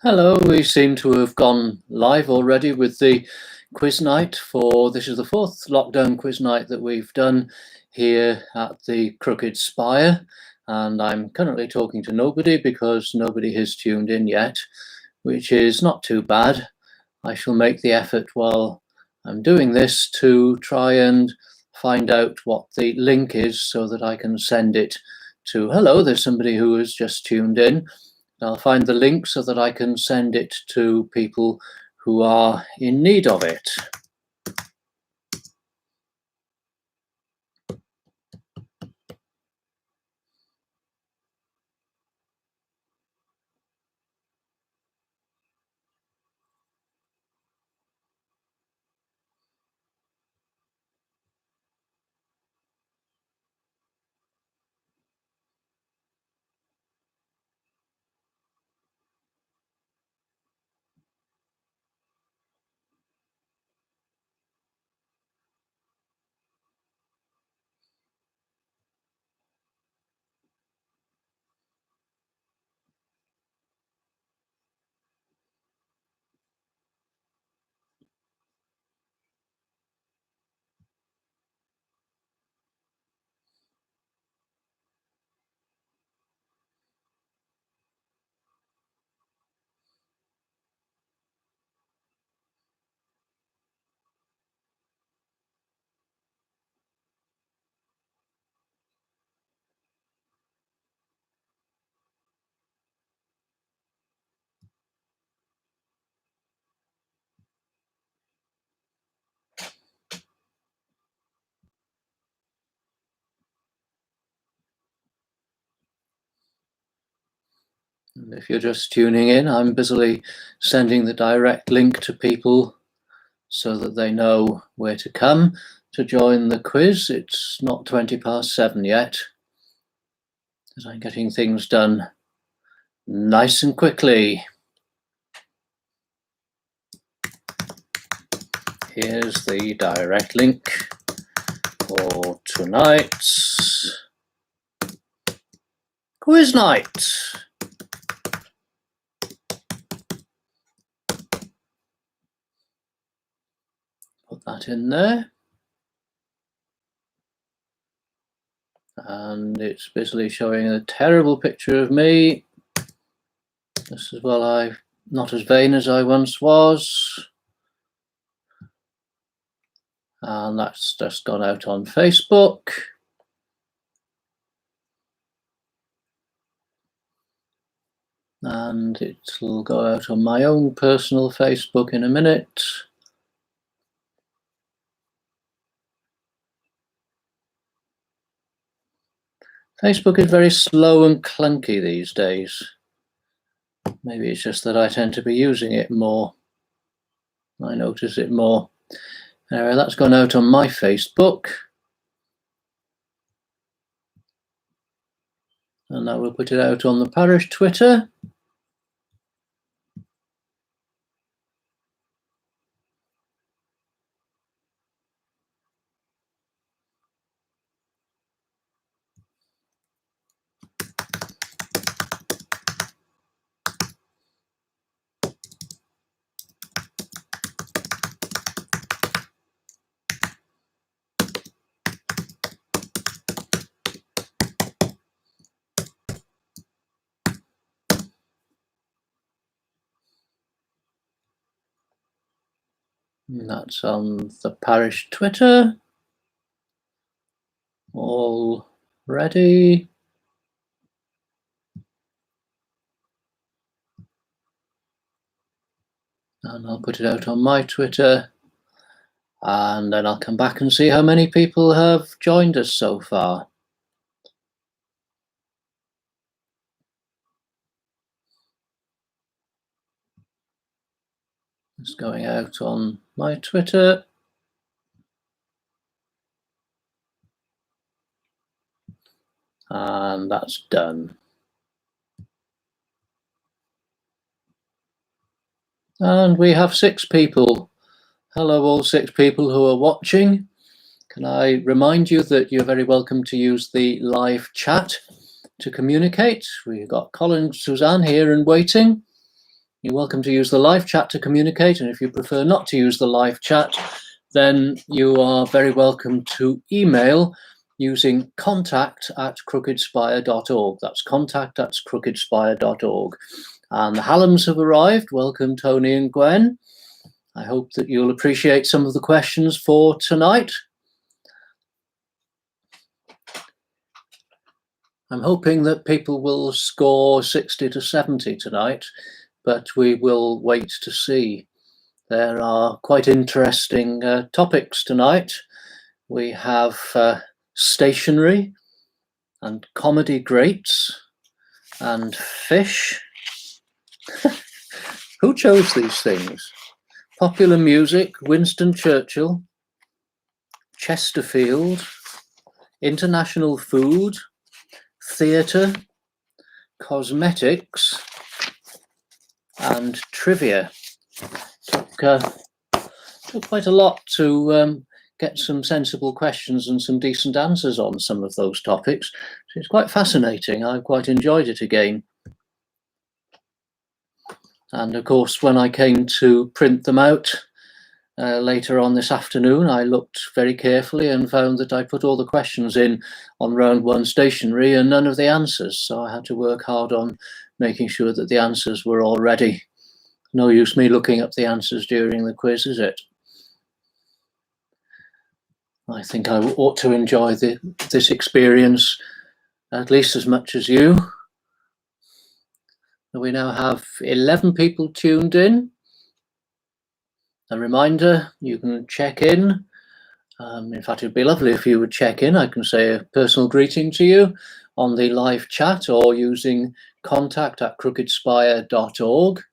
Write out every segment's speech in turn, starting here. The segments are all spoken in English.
Hello, we seem to have gone live already with the quiz night this is the fourth lockdown quiz night that we've done here at the Crooked Spire, and I'm currently talking to nobody because nobody has tuned in yet, which is not too bad. I shall make the effort while I'm doing this to try and find out what the link is so that I can send it to, hello, there's somebody who has just tuned in. I'll find the link so that I can send it to people who are in need of it. And if you're just tuning in, I'm busily sending the direct link to people so that they know where to come to join the quiz. It's not 7:20 yet, as I'm getting things done nice and quickly. Here's the direct link for tonight's quiz night. Put that in there. And it's basically showing a terrible picture of me. This is, well, I'm not as vain as I once was. And that's just gone out on Facebook. And it'll go out on my own personal Facebook in a minute. Facebook is very slow and clunky these days. Maybe it's just that I tend to be using it more. I notice it more. Anyway, that's gone out on my Facebook. And I will put it out on the parish Twitter. And that's on the parish Twitter. All ready. And I'll put it out on my Twitter. And then I'll come back and see how many people have joined us so far. It's going out on my Twitter. And that's done. And we have 6 people. Hello, all 6 people who are watching. Can I remind you that you're very welcome to use the live chat to communicate. We've got Colin and Suzanne here and waiting. You're welcome to use the live chat to communicate, and if you prefer not to use the live chat, then you are very welcome to email using contact@crookedspire.org. That's contact@crookedspire.org. And the Hallam's have arrived. Welcome, Tony and Gwen. I hope that you'll appreciate some of the questions for tonight. I'm hoping that people will score 60 to 70 tonight, but we will wait to see. There are quite interesting topics tonight. We have stationery and comedy greats and fish. Who chose these things? Popular music, Winston Churchill, Chesterfield, international food, theatre, cosmetics, and trivia. Took quite a lot to get some sensible questions and some decent answers on some of those topics. So it's quite fascinating. I quite enjoyed it again. And of course, when I came to print them out later on this afternoon, I looked very carefully and found that I put all the questions in on round one stationery and none of the answers. So I had to work hard on making sure that the answers were all ready. No use me looking up the answers during the quiz, is it? I think I ought to enjoy this experience at least as much as you. We now have 11 people tuned in. A reminder, you can check in. In fact, it'd be lovely if you would check in. I can say a personal greeting to you on the live chat or using contact@crookedspire.org.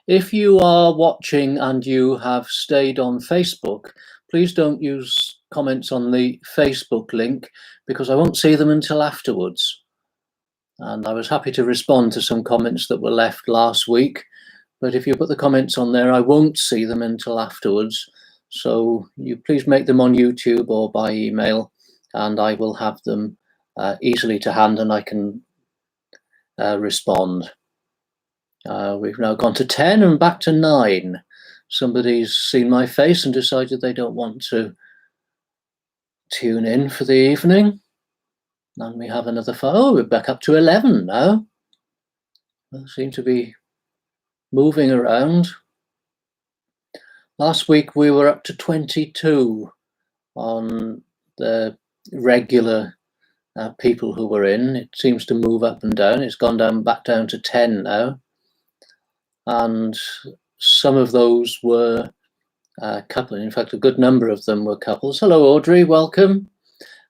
If you are watching and you have stayed on Facebook, please don't use comments on the Facebook link because I won't see them until afterwards. And I was happy to respond to some comments that were left last week, but if you put the comments on there, I won't see them until afterwards. So you please make them on YouTube or by email, and I will have them easily to hand and I can respond. We've now gone to 10 and back to 9. Somebody's seen my face and decided they don't want to tune in for the evening. And we have another 5. Oh, we're back up to 11 now. We seem to be moving around. Last week we were up to 22 on the regular people who were in. It seems to move up and down. It's gone down back down to 10 now. And some of those were couples. In fact, a good number of them were couples. Hello, Audrey, welcome.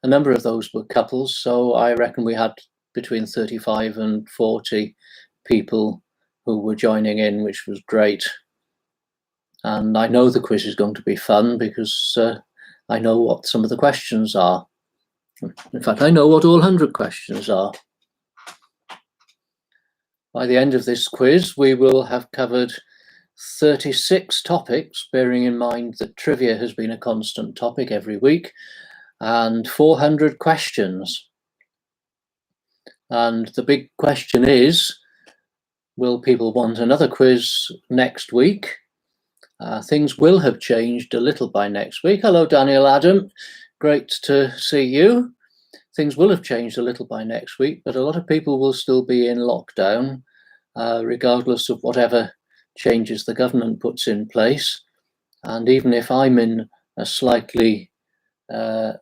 A number of those were couples, so I reckon we had between 35 and 40 people who were joining in, which was great. And I know the quiz is going to be fun because I know what some of the questions are. In fact, I know what all 100 questions are. By the end of this quiz, we will have covered 36 topics, bearing in mind that trivia has been a constant topic every week, and 400 questions. And the big question is, will people want another quiz next week? Things will have changed a little by next week. Hello, Daniel Adam. Great to see you. Things will have changed a little by next week, but a lot of people will still be in lockdown, regardless of whatever changes the government puts in place. And even if I'm in a slightly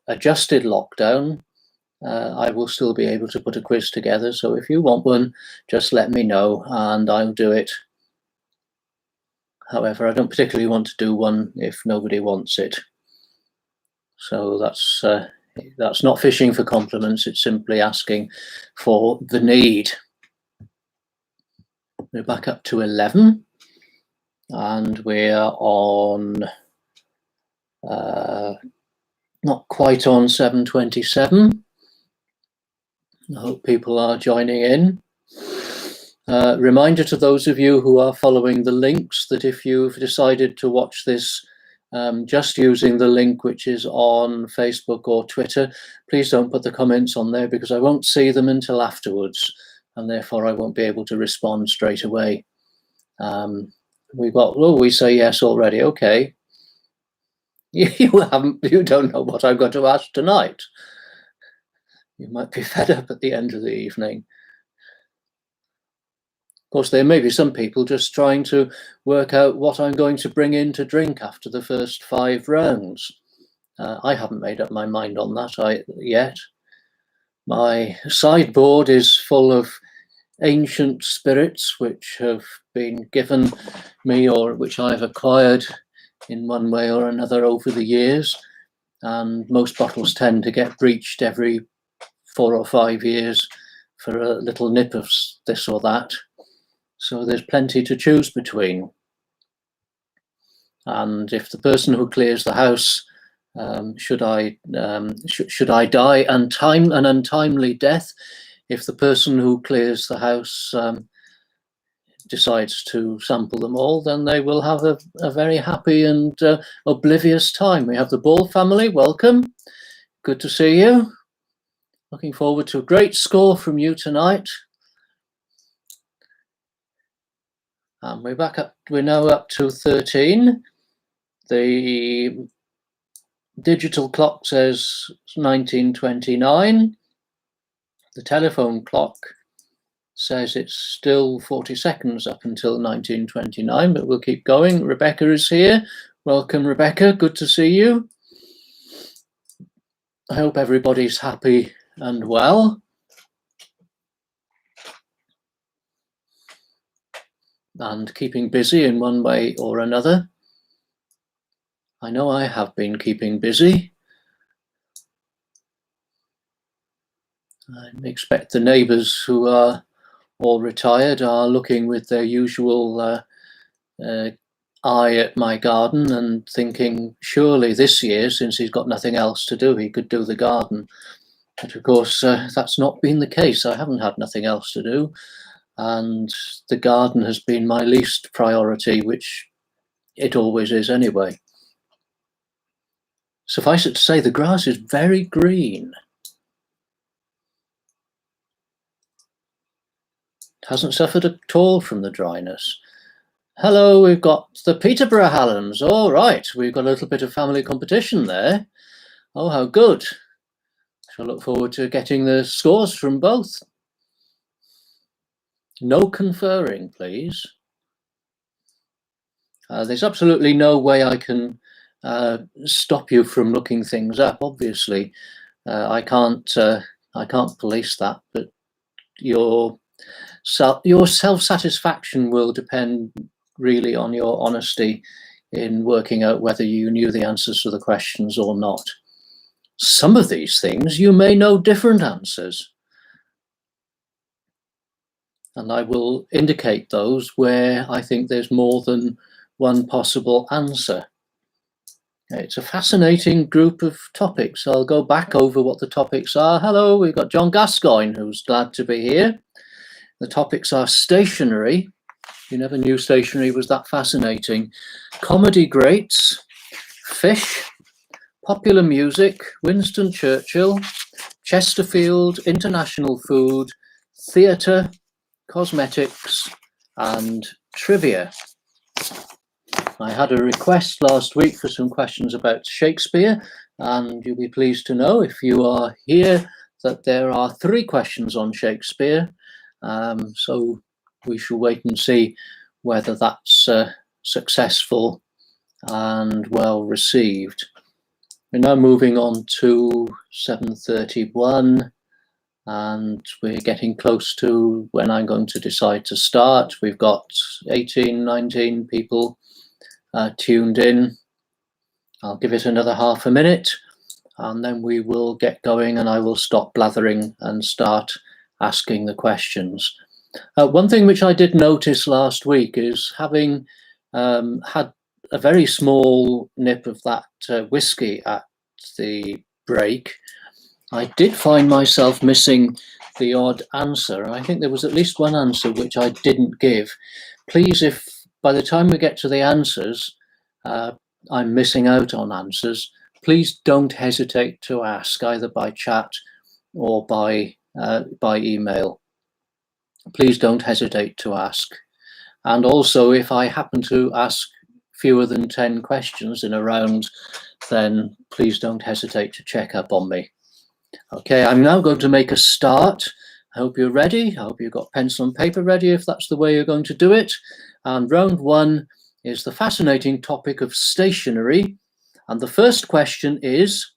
adjusted lockdown, I will still be able to put a quiz together. So if you want one, just let me know and I'll do it. However, I don't particularly want to do one if nobody wants it. So that's not fishing for compliments, it's simply asking for the need. We're back up to 11 and we're on not quite on 7:27. I hope people are joining in. Reminder to those of you who are following the links that if you've decided to watch this just using the link which is on Facebook or Twitter, please don't put the comments on there because I won't see them until afterwards and therefore I won't be able to respond straight away. We say yes already. Okay. You don't know what I'm going to ask tonight. You might be fed up at the end of the evening. Of course, there may be some people just trying to work out what I'm going to bring in to drink after the first 5 rounds. I haven't made up my mind on that yet. My sideboard is full of ancient spirits which have been given me or which I've acquired in one way or another over the years. And most bottles tend to get breached every 4 or 5 years for a little nip of this or that. So there's plenty to choose between. And if the person who clears the house, should I die an untimely death, if the person who clears the house decides to sample them all, then they will have a very happy and oblivious time. We have the Ball family, welcome. Good to see you. Looking forward to a great score from you tonight. And we're now up to 13. The digital clock says 1929. The telephone clock says it's still 40 seconds up until 1929, but we'll keep going. Rebecca is here. Welcome, Rebecca. Good to see you. I hope everybody's happy and well. And keeping busy in one way or another. I know I have been keeping busy. I expect the neighbours who are all retired are looking with their usual eye at my garden and thinking, surely this year, since he's got nothing else to do, he could do the garden. But of course, that's not been the case. I haven't had nothing else to do. And the garden has been my least priority, which it always is anyway. Suffice it to say, the grass is very green. It hasn't suffered at all from the dryness. Hello, we've got the Peterborough Halloms. All right, we've got a little bit of family competition there. Oh, how good. I look forward to getting the scores from both. No conferring, please. There's absolutely no way I can stop you from looking things up. Obviously, I can't police that, but your self-satisfaction will depend really on your honesty in working out whether you knew the answers to the questions or not. Some of these things you may know different answers. And I will indicate those where I think there's more than one possible answer. It's a fascinating group of topics. I'll go back over what the topics are. Hello, we've got John Gascoigne, who's glad to be here. The topics are stationery. You never knew stationery was that fascinating. Comedy greats, fish, popular music, Winston Churchill, Chesterfield, international food, theatre, cosmetics, and trivia. I had a request last week for some questions about Shakespeare, and you'll be pleased to know, if you are here, that there are 3 questions on Shakespeare. So we shall wait and see whether that's successful and well received. We're now moving on to 7:31. And we're getting close to when I'm going to decide to start. We've got 18, 19 people tuned in. I'll give it another half a minute and then we will get going and I will stop blathering and start asking the questions. One thing which I did notice last week is, having had a very small nip of that whiskey at the break, I did find myself missing the odd answer. And I think there was at least one answer which I didn't give. Please, if by the time we get to the answers, I'm missing out on answers, please don't hesitate to ask, either by chat or by email. Please don't hesitate to ask. And also, if I happen to ask fewer than 10 questions in a round, then please don't hesitate to check up on me. Okay, I'm now going to make a start. I hope you're ready. I hope you've got pencil and paper ready if that's the way you're going to do it. And round one is the fascinating topic of stationery. And the first question is,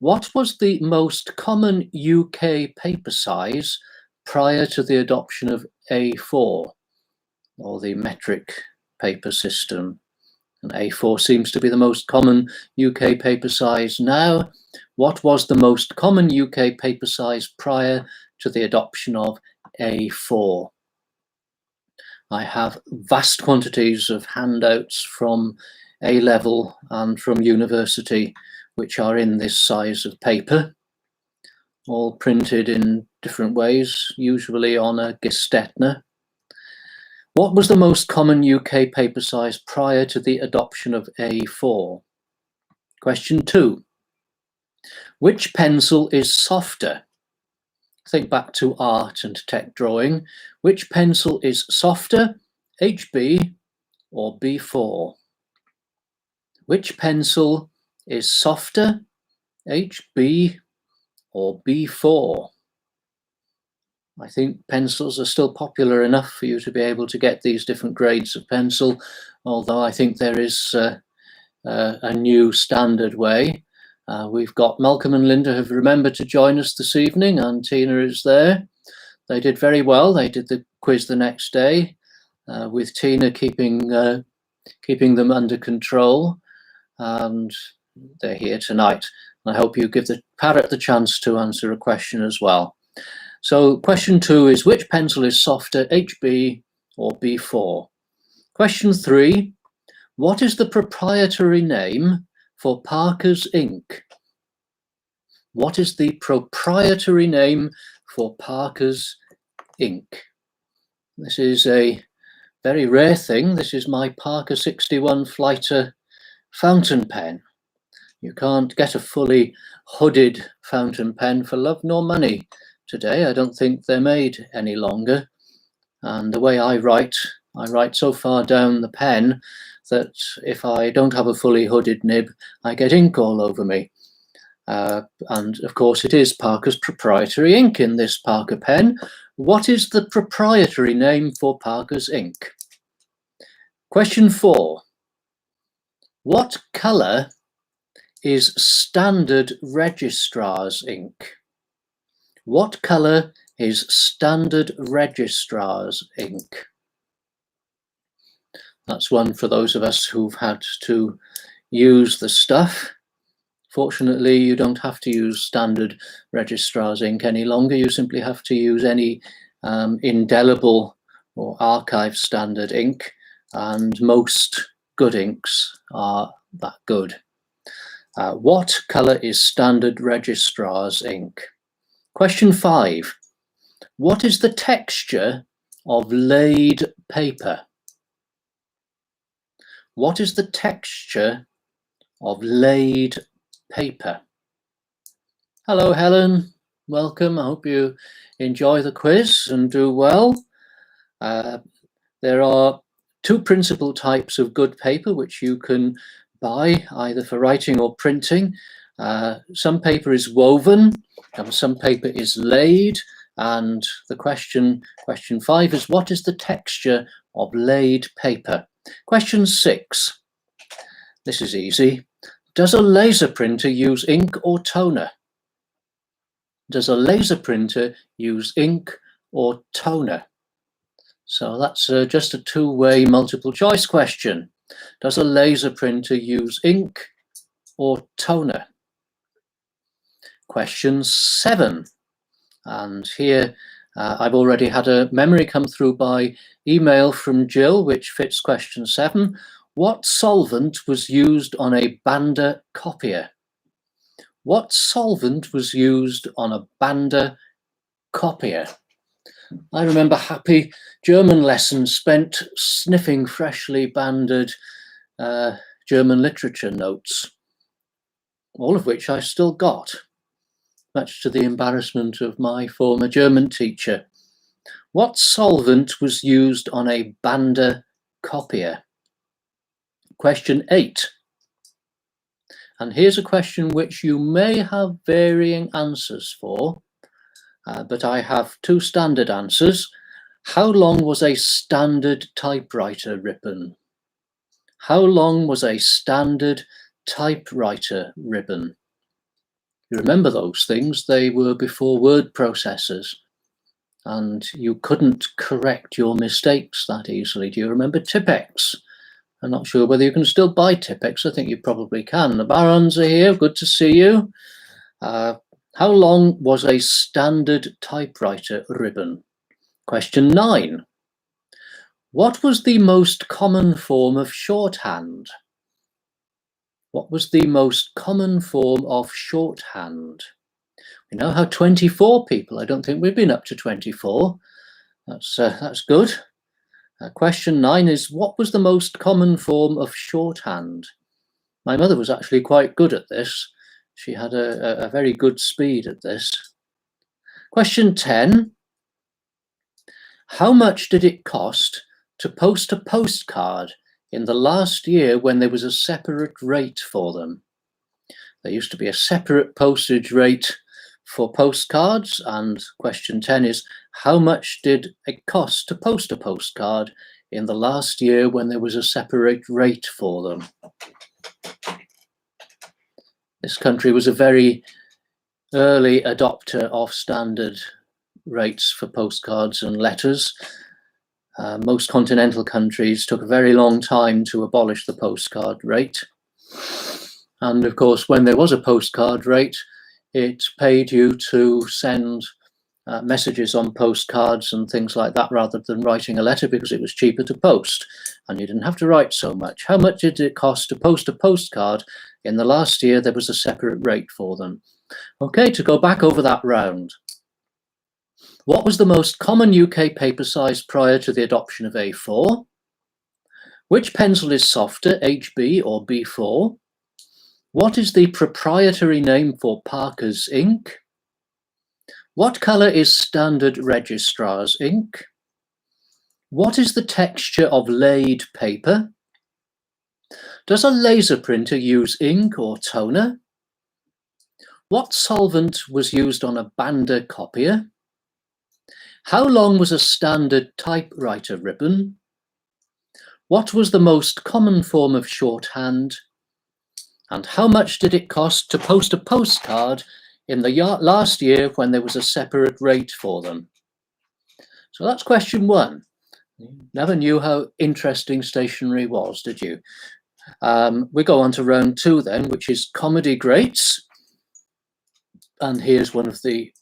what was the most common UK paper size prior to the adoption of A4, or the metric paper system? And A4 seems to be the most common UK paper size now. What was the most common UK paper size prior to the adoption of A4? I have vast quantities of handouts from A-level and from university which are in this size of paper, all printed in different ways, usually on a Gestetner. What was the most common UK paper size prior to the adoption of A4? Question 2. Which pencil is softer? Think back to art and tech drawing. Which pencil is softer, HB or B4? Which pencil is softer, HB or B4? I think pencils are still popular enough for you to be able to get these different grades of pencil, although I think there is a new standard way. We've got Malcolm and Linda have remembered to join us this evening, and Tina is there. They did very well. They did the quiz the next day, with Tina keeping them under control, and they're here tonight. I hope you give the parrot the chance to answer a question as well. So question 2 is, which pencil is softer, HB or B4? Question 3, what is the proprietary name for Parker's ink? What is the proprietary name for Parker's ink? This is a very rare thing. This is my Parker 61 Flighter fountain pen. You can't get a fully hooded fountain pen for love nor money today. I don't think they're made any longer. And the way I write so far down the pen that if I don't have a fully hooded nib, I get ink all over me. And of course it is Parker's proprietary ink in this Parker pen. What is the proprietary name for Parker's ink? Question 4. What colour is standard registrar's ink? What colour is standard registrar's ink? That's one for those of us who've had to use the stuff. Fortunately, you don't have to use standard registrar's ink any longer. You simply have to use any indelible or archive standard ink, and most good inks are that good. What colour is standard registrar's ink? Question 5. What is the texture of laid paper? What is the texture of laid paper? Hello, Helen. Welcome. I hope you enjoy the quiz and do well. There are 2 principal types of good paper which you can buy either for writing or printing. Some paper is woven and some paper is laid. And the question 5 is, what is the texture of laid paper? Question 6. This is easy. Does a laser printer use ink or toner? Does a laser printer use ink or toner? So that's just a 2-way multiple choice question. Does a laser printer use ink or toner? Question 7. And here I've already had a memory come through by email from Jill, which fits question 7. What solvent was used on a Banda copier? What solvent was used on a Banda copier? I remember happy German lessons spent sniffing freshly banded German literature notes, all of which I still got, much to the embarrassment of my former German teacher. What solvent was used on a Banda copier? Question 8. And here's a question which you may have varying answers for, but I have two standard answers. How long was a standard typewriter ribbon? How long was a standard typewriter ribbon? You remember those things? They were before word processors, and you couldn't correct your mistakes that easily. Do you remember Tipp-Ex? I'm not sure whether you can still buy Tipp-Ex. I think you probably can. The Barons are here. Good to see you. How long was a standard typewriter ribbon? Question 9. What was the most common form of shorthand? What was the most common form of shorthand? We now have 24 people. I don't think we've been up to 24. That's good. Question 9 is, what was the most common form of shorthand? My mother was actually quite good at this. She had a very good speed at this. Question 10. How much did it cost to post a postcard in the last year when there was a separate rate for them? There used to be a separate postage rate for postcards, and question 10 is, how much did it cost to post a postcard in the last year when there was a separate rate for them? This country was a very early adopter of standard rates for postcards and letters. Most continental countries took a very long time to abolish the postcard rate. And of course, when there was a postcard rate, it paid you to send messages on postcards and things like that rather than writing a letter, because it was cheaper to post and you didn't have to write so much. How much did it cost to post a postcard in the last year there was a separate rate for them? Okay, to go back over that round. What was the most common UK paper size prior to the adoption of A4? Which pencil is softer, HB or B4? What is the proprietary name for Parker's ink? What colour is standard registrar's ink? What is the texture of laid paper? Does a laser printer use ink or toner? What solvent was used on a Banda copier? How long was a standard typewriter ribbon? What was the most common form of shorthand? And how much did it cost to post a postcard in the last year when there was a separate rate for them? So that's question 1. Never knew how interesting stationery was, did you? We go on to round 2 then, which is comedy greats. And here's one of the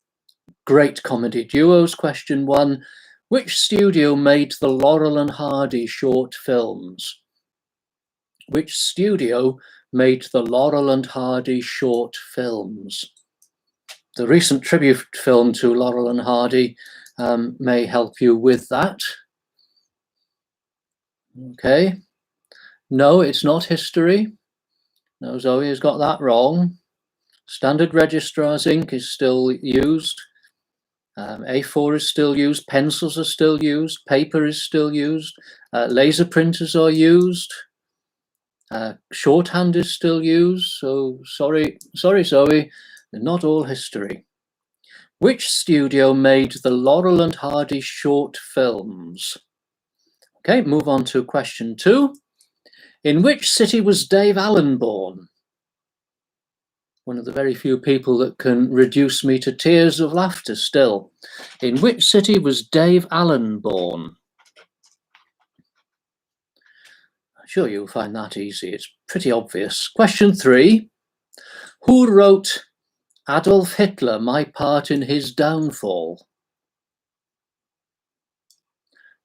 great comedy duos. Question 1. Which studio made the Laurel and Hardy short films? Which studio made the Laurel and Hardy short films? The recent tribute film to Laurel and Hardy may help you with that. Okay. No, it's not history. No, Zoe has got that wrong. Standard registrar's ink is still used. A4 is still used. Pencils are still used. Paper is still used. Laser printers are used. Shorthand is still used. So sorry, Zoe, not all history. Which studio made the Laurel and Hardy short films? Okay, move on to question 2. In which city was Dave Allen born? One of the very few people that can reduce me to tears of laughter still. In which city was Dave Allen born? I'm sure you'll find that easy. It's pretty obvious. Question 3. Who wrote Adolf Hitler, My Part in His Downfall?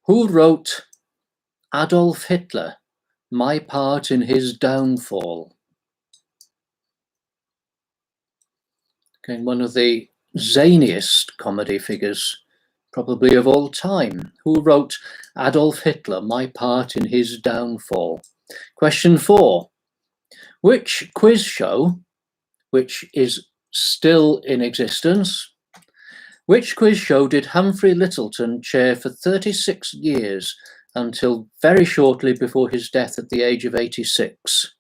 Who wrote Adolf Hitler, My Part in His Downfall? Okay, one of the zaniest comedy figures probably of all time. Who wrote Adolf Hitler, My Part in His Downfall? Question 4. Which quiz show, which is still in existence, Which quiz show did Humphrey Lyttelton chair for 36 years until very shortly before his death at the age of 86?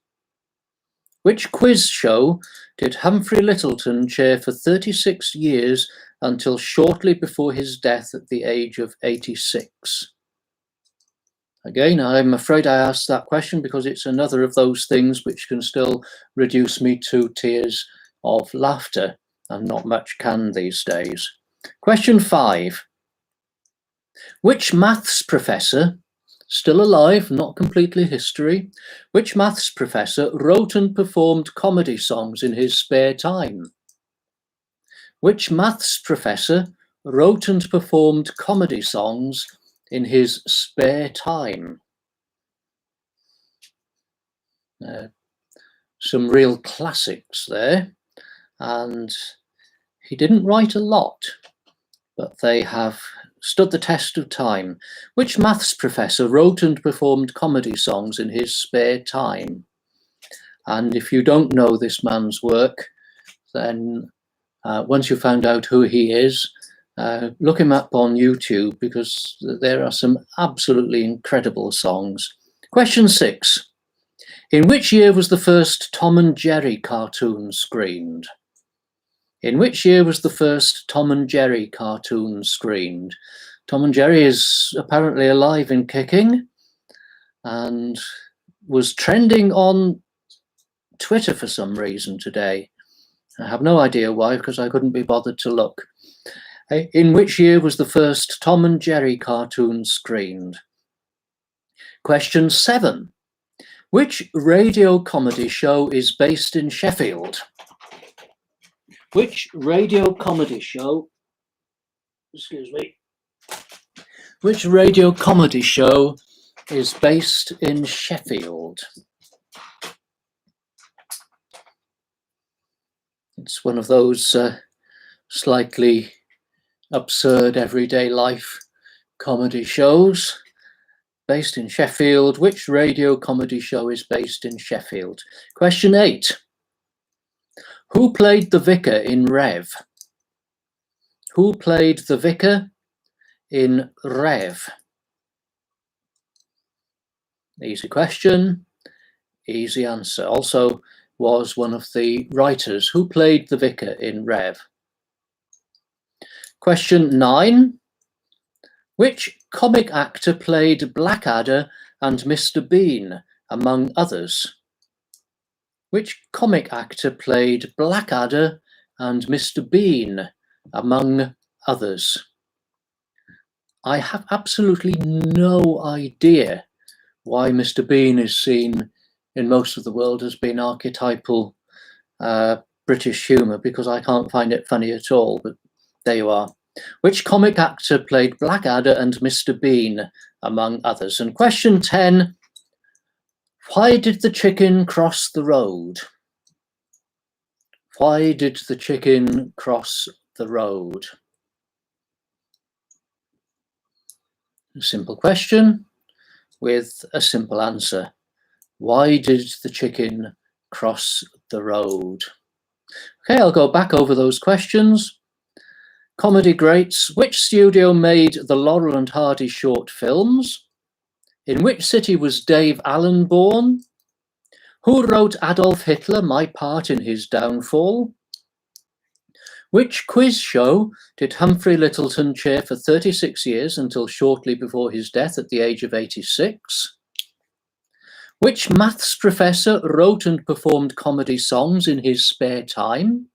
Which quiz show did Humphrey Lyttelton chair for 36 years until shortly before his death at the age of 86? Again, I'm afraid I asked that question because it's another of those things which can still reduce me to tears of laughter, and not much can these days. Question 5. Which maths professor, still alive, not completely history, which maths professor wrote and performed comedy songs in his spare time? Which maths professor wrote and performed comedy songs in his spare time? Some real classics there, and he didn't write a lot, but they have stood the test of time. Which maths professor wrote and performed comedy songs in his spare time? And if you don't know this man's work, then once you found out who he is, look him up on YouTube, because there are some absolutely incredible songs. Question 6. In which year was the first Tom and Jerry cartoon screened? In which year was the first Tom and Jerry cartoon screened? Tom and Jerry is apparently alive and kicking, and was trending on Twitter for some reason today. I have no idea why, because I couldn't be bothered to look. In which year was the first Tom and Jerry cartoon screened? Question 7. Which radio comedy show is based in Sheffield? Which radio comedy show, which radio comedy show is based in Sheffield? It's one of those slightly absurd everyday life comedy shows. Based in Sheffield. Which radio comedy show is based in Sheffield? Question 8. Who played the vicar in Rev? Who played the vicar in Rev? Easy question, easy answer. Also was one of the writers. Who played the vicar in Rev? Question 9. Which comic actor played Blackadder and Mr. Bean, among others? Which comic actor played Blackadder and Mr. Bean, among others? I have absolutely no idea why Mr. Bean is seen in most of the world as being archetypal British humour, because I can't find it funny at all, but there you are. Which comic actor played Blackadder and Mr. Bean, among others? And question 10, why did the chicken cross the road? Why did the chicken cross the road? A simple question with a simple answer. Why did the chicken cross the road? Okay, I'll go back over those questions. Comedy greats. Which studio made the Laurel and Hardy short films? In which city was Dave Allen born? Who wrote Adolf Hitler, My Part in His Downfall? Which quiz show did Humphrey Lyttelton chair for 36 years until shortly before his death at the age of 86? Which maths professor wrote and performed comedy songs in his spare time?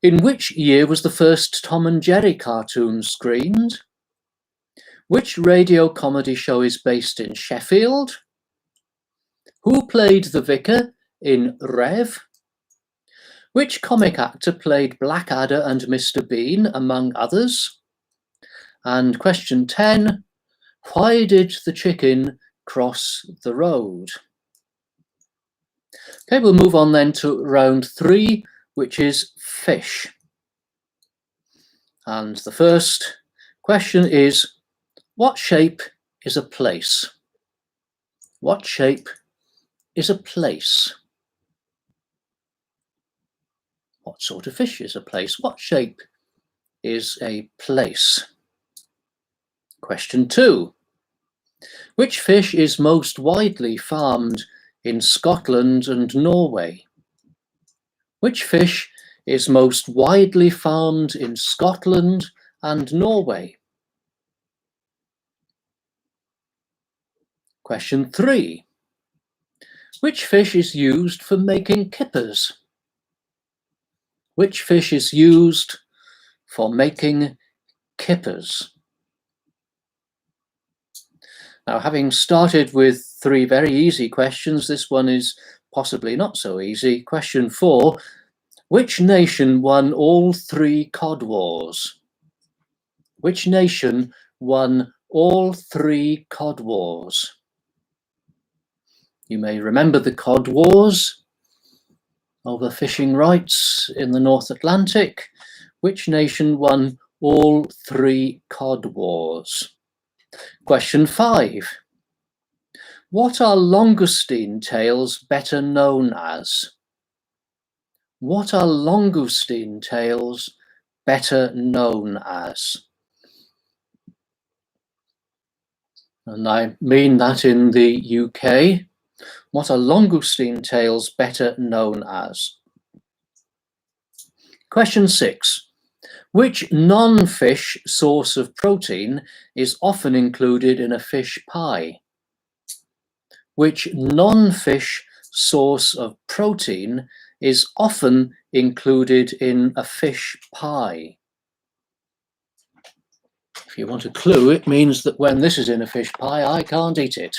In which year was the first Tom and Jerry cartoon screened? Which radio comedy show is based in Sheffield? Who played the vicar in Rev? Which comic actor played Blackadder and Mr. Bean, among others? And question 10, why did the chicken cross the road? Okay, we'll move on then to round 3, which is fish. And the first question is, what shape is a place? What shape is a place? What sort of fish is a place? What shape is a place? Question 2. Which fish is most widely farmed in Scotland and Norway? Which fish is most widely farmed in Scotland and Norway? Question 3. Which fish is used for making kippers? Which fish is used for making kippers? Now, having started with 3 very easy questions, this one is possibly not so easy. Question 4. Which nation won all 3 Cod Wars? Which nation won all 3 Cod Wars? You may remember the Cod Wars over fishing rights in the North Atlantic. Which nation won all 3 Cod Wars? Question 5. What are langoustine tails better known as? What are langoustine tails better known as? And I mean that in the UK. What are langoustine tails better known as? Question 6. Which non-fish source of protein is often included in a fish pie? Which non-fish source of protein is often included in a fish pie? If you want a clue, it means that when this is in a fish pie, I can't eat it.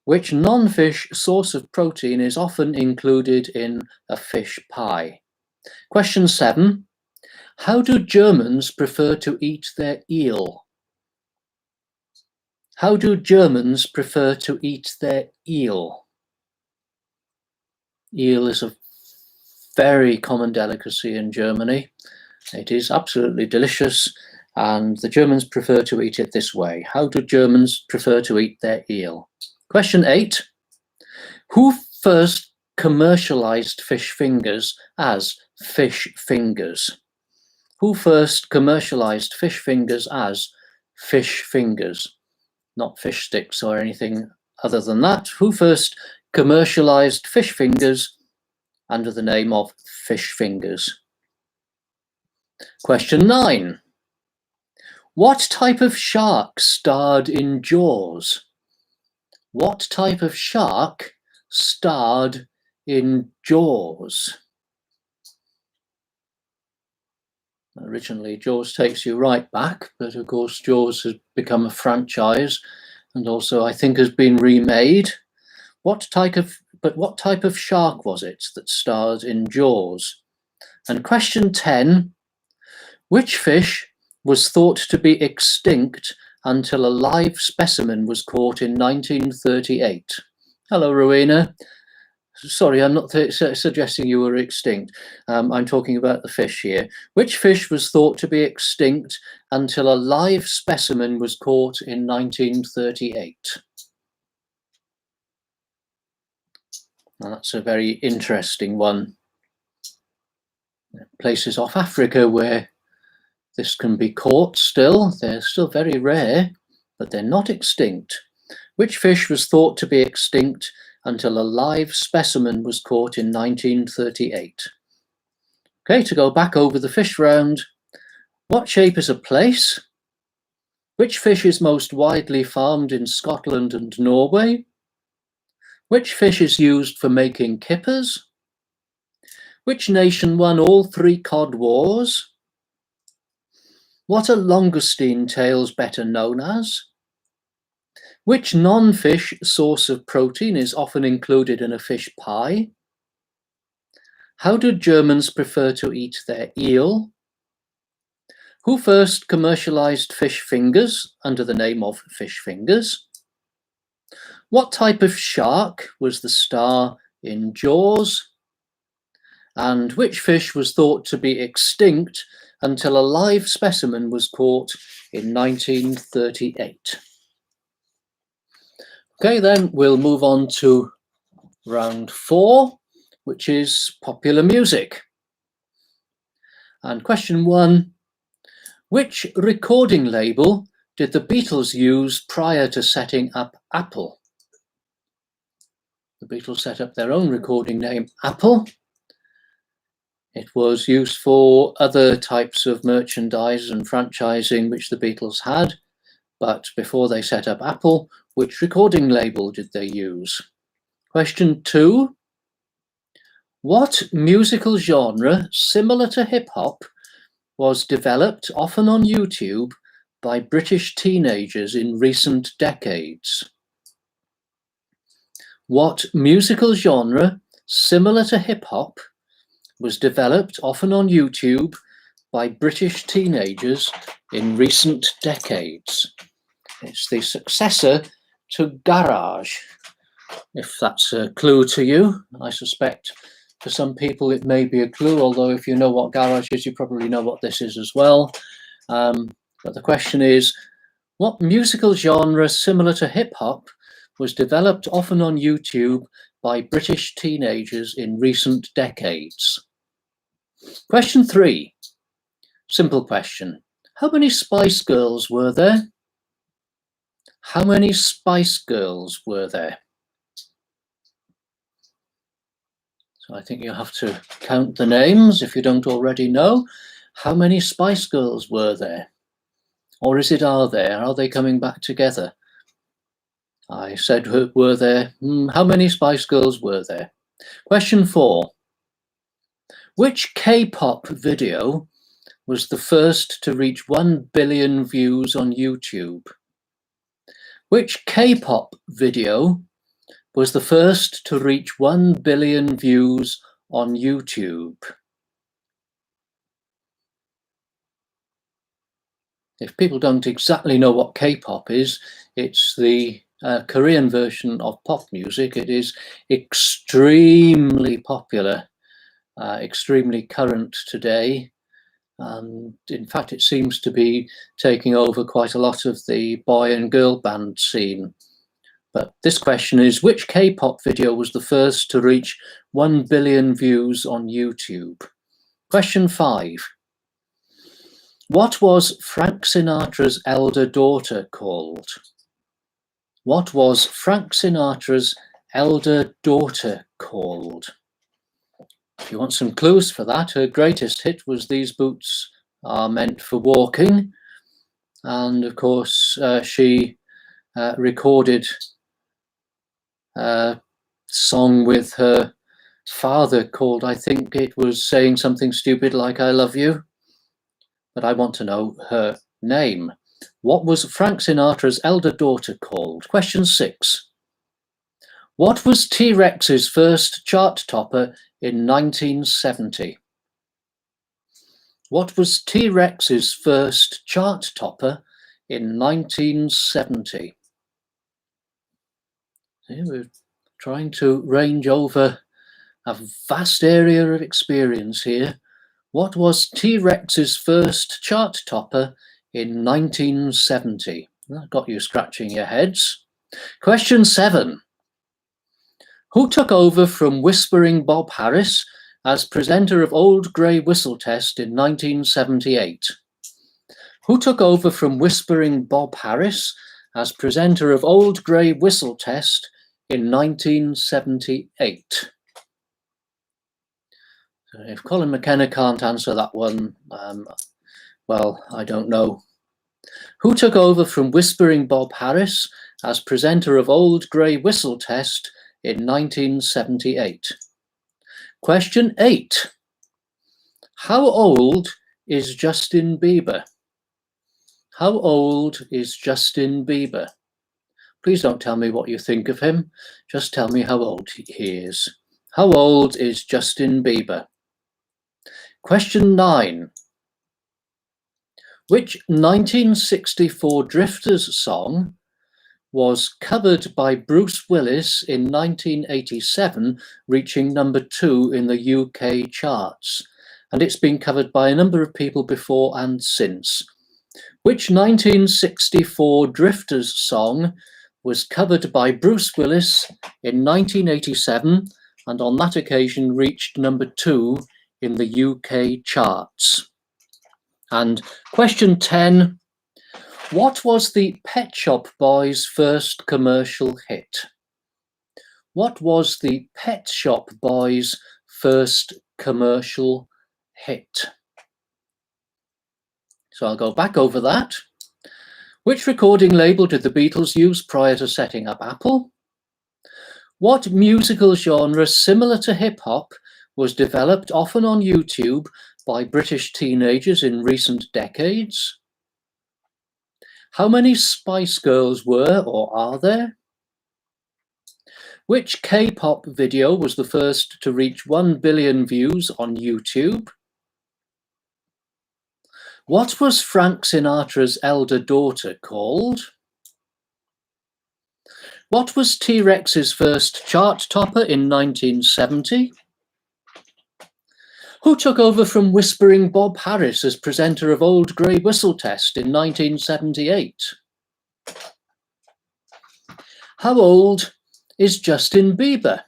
Which non-fish source of protein is often included in a fish pie? Question 7. How do Germans prefer to eat their eel? How do Germans prefer to eat their eel? Eel is a very common delicacy in Germany. It is absolutely delicious, and the Germans prefer to eat it this way. How do Germans prefer to eat their eel? Question 8. Who first commercialized fish fingers as fish fingers? Who first commercialized fish fingers as fish fingers? Not fish sticks or anything other than that. Who first commercialized fish fingers under the name of fish fingers? Question 9. What type of shark starred in Jaws? What type of shark starred in Jaws? Originally, Jaws takes you right back, but of course Jaws has become a franchise and also I think has been remade. What type of shark was it that starred in Jaws? And question 10, which fish was thought to be extinct until a live specimen was caught in 1938? Hello, Rowena. Sorry, I'm not suggesting you were extinct. I'm talking about the fish here. Which fish was thought to be extinct until a live specimen was caught in 1938? Now, that's a very interesting one. Places off Africa where this can be caught still. They're still very rare, but they're not extinct. Which fish was thought to be extinct until a live specimen was caught in 1938? Okay, to go back over the fish round. What shape is a place? Which fish is most widely farmed in Scotland and Norway? Which fish is used for making kippers? Which nation won all 3 Cod Wars? What are langoustine tails better known as? Which non-fish source of protein is often included in a fish pie? How do Germans prefer to eat their eel? Who first commercialized fish fingers under the name of fish fingers? What type of shark was the star in Jaws? And which fish was thought to be extinct until a live specimen was caught in 1938? Okay, then we'll move on to round 4, which is popular music. And question 1, which recording label did the Beatles use prior to setting up Apple? The Beatles set up their own recording name, Apple. It was used for other types of merchandise and franchising which the Beatles had, but before they set up Apple, which recording label did they use? Question 2, what musical genre similar to hip-hop was developed, often on YouTube, by British teenagers in recent decades? What musical genre similar to hip-hop was developed, often on YouTube, by British teenagers in recent decades? It's the successor to Garage, if that's a clue to you. I suspect for some people it may be a clue, although if you know what Garage is, you probably know what this is as well. But the question is, what musical genre similar to hip-hop was developed, often on YouTube, by British teenagers in recent decades? Question 3, simple question. How many Spice Girls were there? How many Spice Girls were there? So I think you have to count the names if you don't already know. How many Spice Girls were there? Or is it are there? Are they coming back together? I said were there. How many Spice Girls were there? Question 4. Which K-pop video was the first to reach 1 billion views on YouTube? Which K-pop video was the first to reach 1 billion views on YouTube? If people don't exactly know what K-pop is, it's the Korean version of pop music. It is extremely popular, extremely current today. And in fact, it seems to be taking over quite a lot of the boy and girl band scene. But this question is, which K-pop video was the first to reach 1 billion views on YouTube? Question 5. What was Frank Sinatra's elder daughter called? What was Frank Sinatra's elder daughter called? If you want some clues for that, her greatest hit was These Boots Are Meant for Walking. And of course, she recorded a song with her father called, I think it was Saying Something Stupid Like I Love You. But I want to know her name. What was Frank Sinatra's elder daughter called? Question 6. What was T-Rex's first chart topper in 1970? What was T-Rex's first chart topper in 1970? We're trying to range over a vast area of experience here. What was T-Rex's first chart topper in 1970? That got you scratching your heads. Question 7. Who took over from Whispering Bob Harris as presenter of Old Grey Whistle Test in 1978? Who took over from Whispering Bob Harris as presenter of Old Grey Whistle Test in 1978? If Colin McKenna can't answer that one, well, I don't know. Who took over from Whispering Bob Harris as presenter of Old Grey Whistle Test in 1978? Question 8. How old is Justin Bieber? How old is Justin Bieber? Please don't tell me what you think of him. Just tell me how old he is. How old is Justin Bieber? Question 9. Which 1964 Drifters song was covered by Bruce Willis in 1987, reaching number 2 in the UK charts? And it's been covered by a number of people before and since. Which 1964 Drifters song was covered by Bruce Willis in 1987 and on that occasion reached number 2 in the UK charts? And question 10, what was the Pet Shop Boys' first commercial hit? What was the Pet Shop Boys' first commercial hit? So I'll go back over that. Which recording label did the Beatles use prior to setting up Apple? What musical genre similar to hip-hop was developed often on YouTube by British teenagers in recent decades? How many Spice Girls were or are there? Which K-pop video was the first to reach 1 billion views on YouTube? What was Frank Sinatra's elder daughter called? What was T-Rex's first chart topper in 1970? Who took over from Whispering Bob Harris as presenter of Old Grey Whistle Test in 1978? How old is Justin Bieber?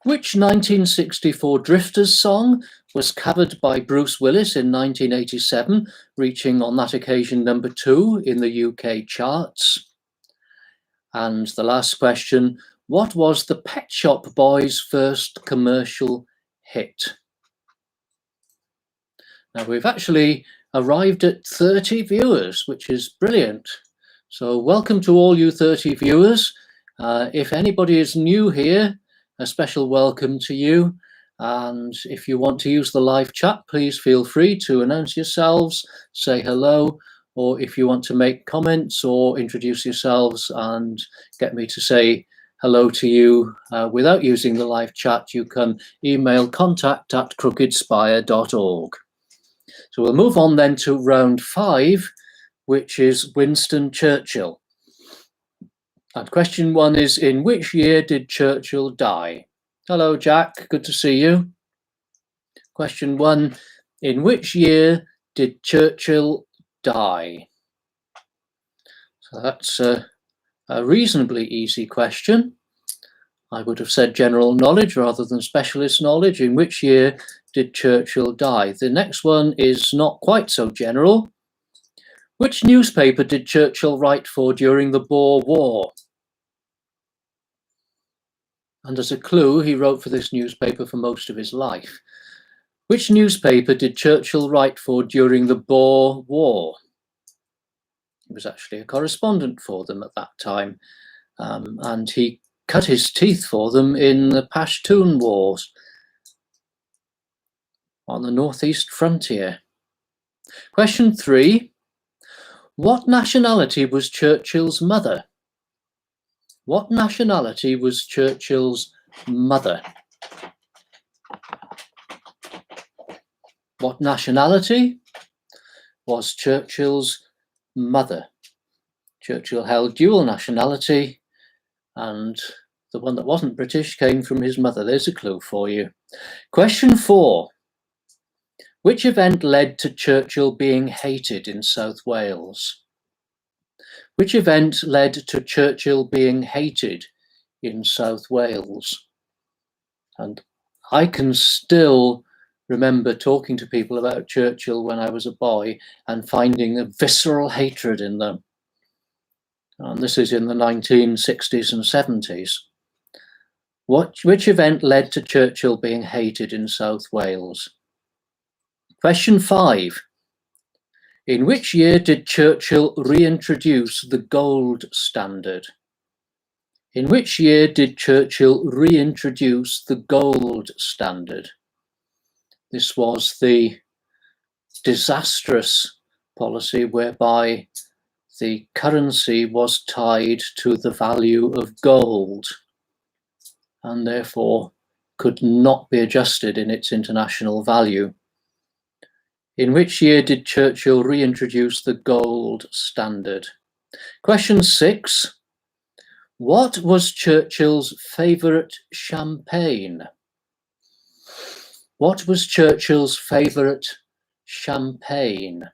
Which 1964 Drifters song was covered by Bruce Willis in 1987, reaching on that occasion number 2 in the UK charts? And the last question, what was the Pet Shop Boys' first commercial hit? Now we've actually arrived at 30 viewers, which is brilliant. So welcome to all you 30 viewers. If anybody is new here, a special welcome to you. And if you want to use the live chat, please feel free to announce yourselves, say hello, or if you want to make comments or introduce yourselves and get me to say hello to you without using the live chat, you can email contact@crookedspire.org. So we'll move on then to round 5, which is Winston Churchill. And question 1 is, in which year did Churchill die? Hello, Jack, good to see you. Question 1, in which year did Churchill die? So that's a reasonably easy question. I would have said general knowledge rather than specialist knowledge. In which year did Churchill die? The next one is not quite so general. Which newspaper did Churchill write for during the Boer War? And as a clue, he wrote for this newspaper for most of his life. Which newspaper did Churchill write for during the Boer War? He was actually a correspondent for them at that time, and he cut his teeth for them in the Pashtun Wars on the northeast frontier. Question 3, what nationality was Churchill's mother? What nationality was Churchill's mother? What nationality was Churchill's mother? Churchill held dual nationality, and the one that wasn't British came from his mother. There's a clue for you. Question 4. Which event led to Churchill being hated in South Wales? Which event led to Churchill being hated in South Wales? And I can still remember talking to people about Churchill when I was a boy and finding a visceral hatred in them. And this is in the 1960s and 70s. Which event led to Churchill being hated in South Wales? Question 5. In which year did Churchill reintroduce the gold standard? In which year did Churchill reintroduce the gold standard? This was the disastrous policy whereby the currency was tied to the value of gold and therefore could not be adjusted in its international value. In which year did Churchill reintroduce the gold standard? Question 6. What was Churchill's favourite champagne? What was Churchill's favourite champagne?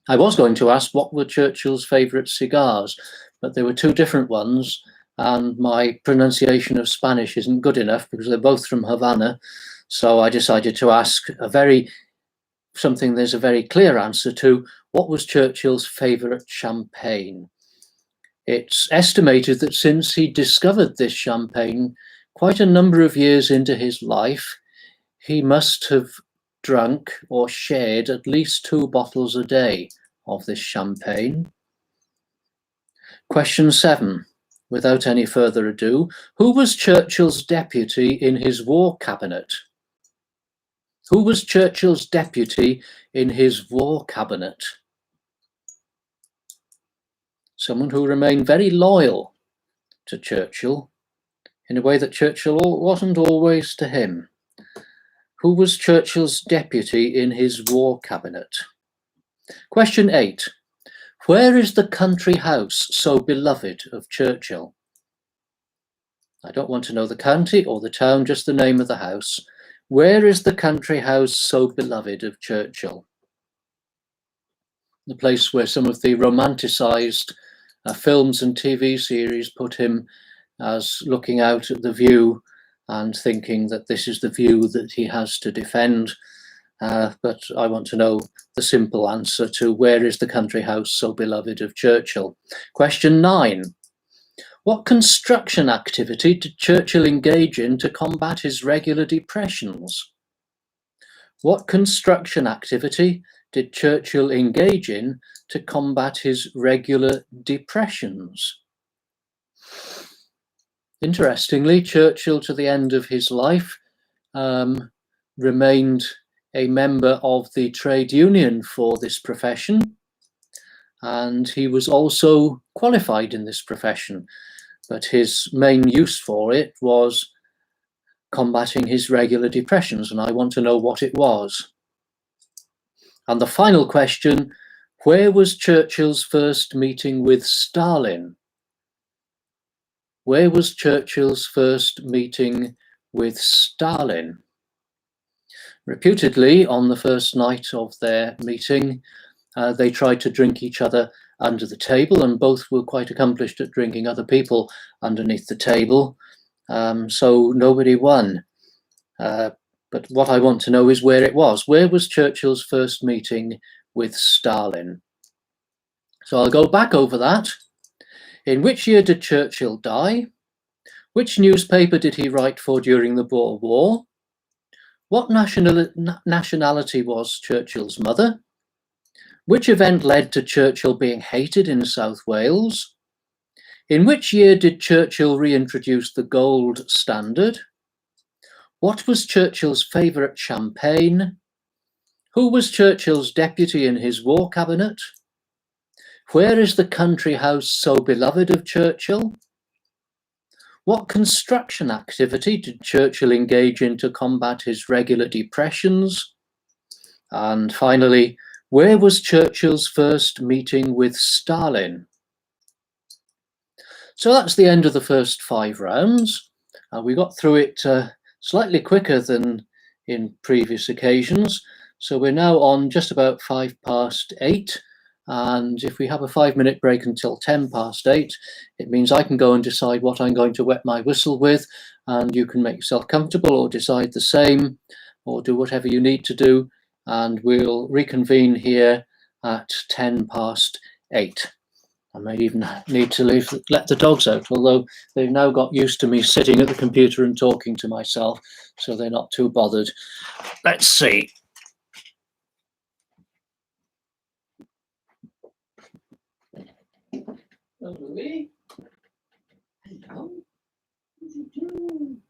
I was going to ask what were Churchill's favourite cigars, but there were 2 different ones, and my pronunciation of Spanish isn't good enough because they're both from Havana. So I decided to ask a very something there's a very clear answer to. What was Churchill's favourite champagne? It's estimated that since he discovered this champagne quite a number of years into his life, he must have drunk or shared at least 2 bottles a day of this champagne. Question 7. Without any further ado, who was Churchill's deputy in his war cabinet? Who was Churchill's deputy in his war cabinet? Someone who remained very loyal to Churchill in a way that Churchill wasn't always to him. Who was Churchill's deputy in his war cabinet? Question 8. Where is the country house so beloved of Churchill? I don't want to know the county or the town, just the name of the house. Where is the country house so beloved of Churchill? The place where some of the romanticised films and TV series put him as looking out at the view and thinking that this is the view that he has to defend. But I want to know the simple answer to where is the country house so beloved of Churchill. Question 9. What construction activity did Churchill engage in to combat his regular depressions? What construction activity did Churchill engage in to combat his regular depressions? Interestingly, Churchill, to the end of his life, remained a member of the trade union for this profession, and he was also qualified in this profession, but his main use for it was combating his regular depressions, and I want to know what it was. And the final question, where was Churchill's first meeting with Stalin? Where was Churchill's first meeting with Stalin? Reputedly, on the first night of their meeting, they tried to drink each other under the table, and both were quite accomplished at drinking other people underneath the table, so nobody won. But what I want to know is where it was. Where was Churchill's first meeting with Stalin? So I'll go back over that. In which year did Churchill die? Which newspaper did he write for during the Boer War? What nationality was Churchill's mother? Which event led to Churchill being hated in South Wales? In which year did Churchill reintroduce the gold standard? What was Churchill's favourite champagne? Who was Churchill's deputy in his war cabinet? Where is the country house so beloved of Churchill? What construction activity did Churchill engage in to combat his regular depressions? And finally, where was Churchill's first meeting with Stalin? So that's the end of the first 5 rounds. We got through it slightly quicker than in previous occasions. So we're now on just about 8:05. And if we have a 5-minute break until 8:10, it means I can go and decide what I'm going to wet my whistle with, and you can make yourself comfortable or decide the same, or do whatever you need to do, and we'll reconvene here at 8:10. I may even need to let the dogs out, although they've now got used to me sitting at the computer and talking to myself, so they're not too bothered. Let's see. Hello, Louis. Hello. What are you doing?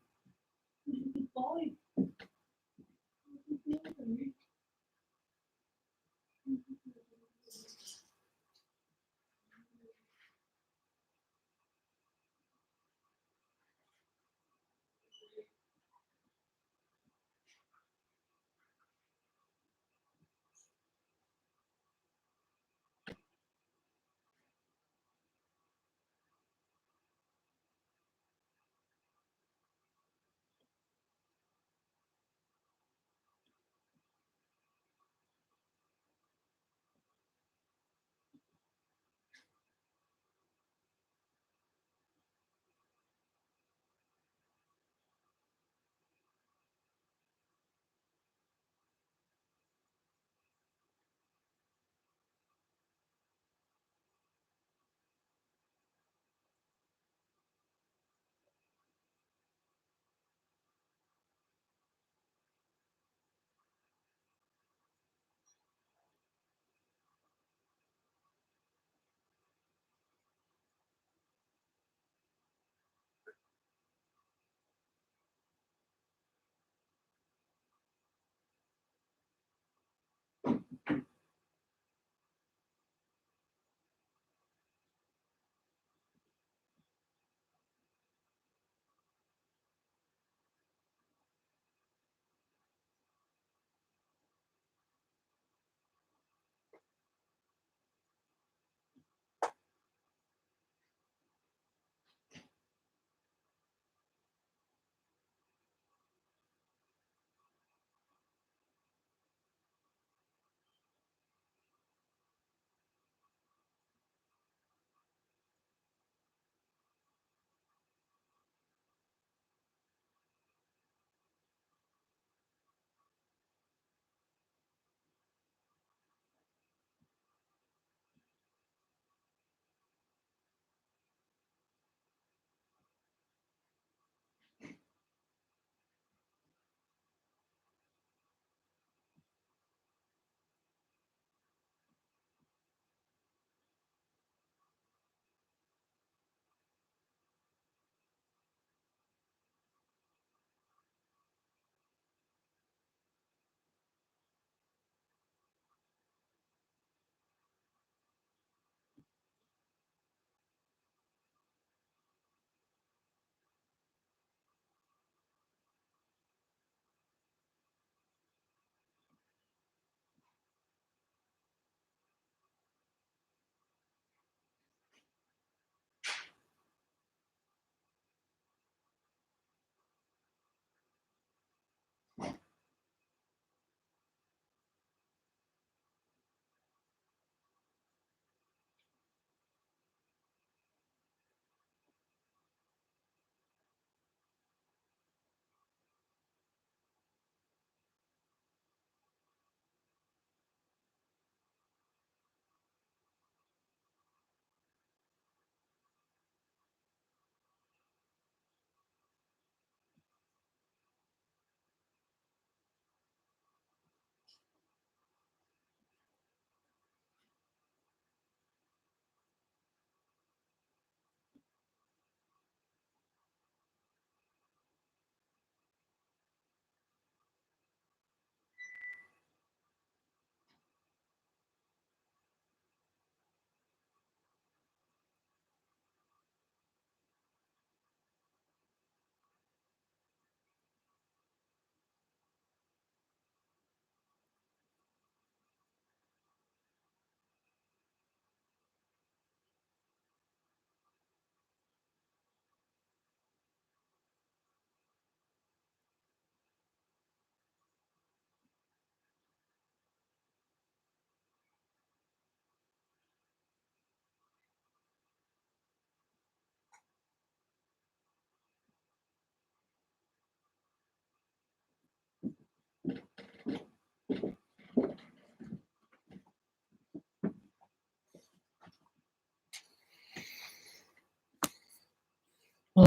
Good boy.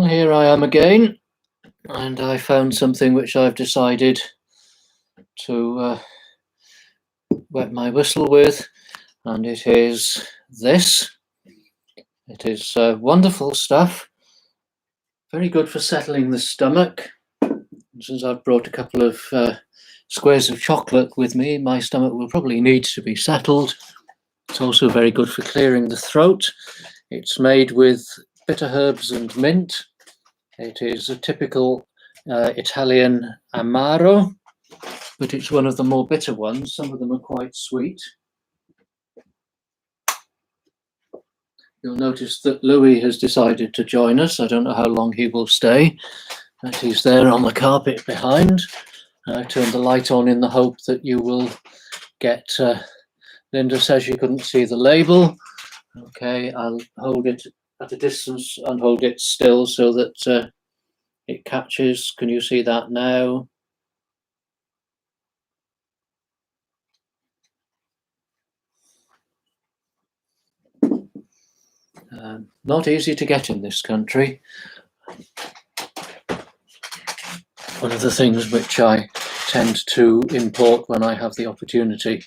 here I am again, and I found something which I've decided to wet my whistle with, and it is this. It is wonderful stuff, very good for settling the stomach. Since I've brought a couple of squares of chocolate with me, my stomach will probably need to be settled. It's also very good for clearing the throat. It's made with bitter herbs and mint. It is a typical Italian Amaro, but it's one of the more bitter ones. Some of them are quite sweet. You'll notice that Louis has decided to join us. I don't know how long he will stay, but he's there on the carpet behind. I turned the light on in the hope that you will get... Linda says you couldn't see the label. Okay, I'll hold it at a distance and hold it still so that it catches. Can you see that now? Not easy to get in this country. One of the things which I tend to import when I have the opportunity.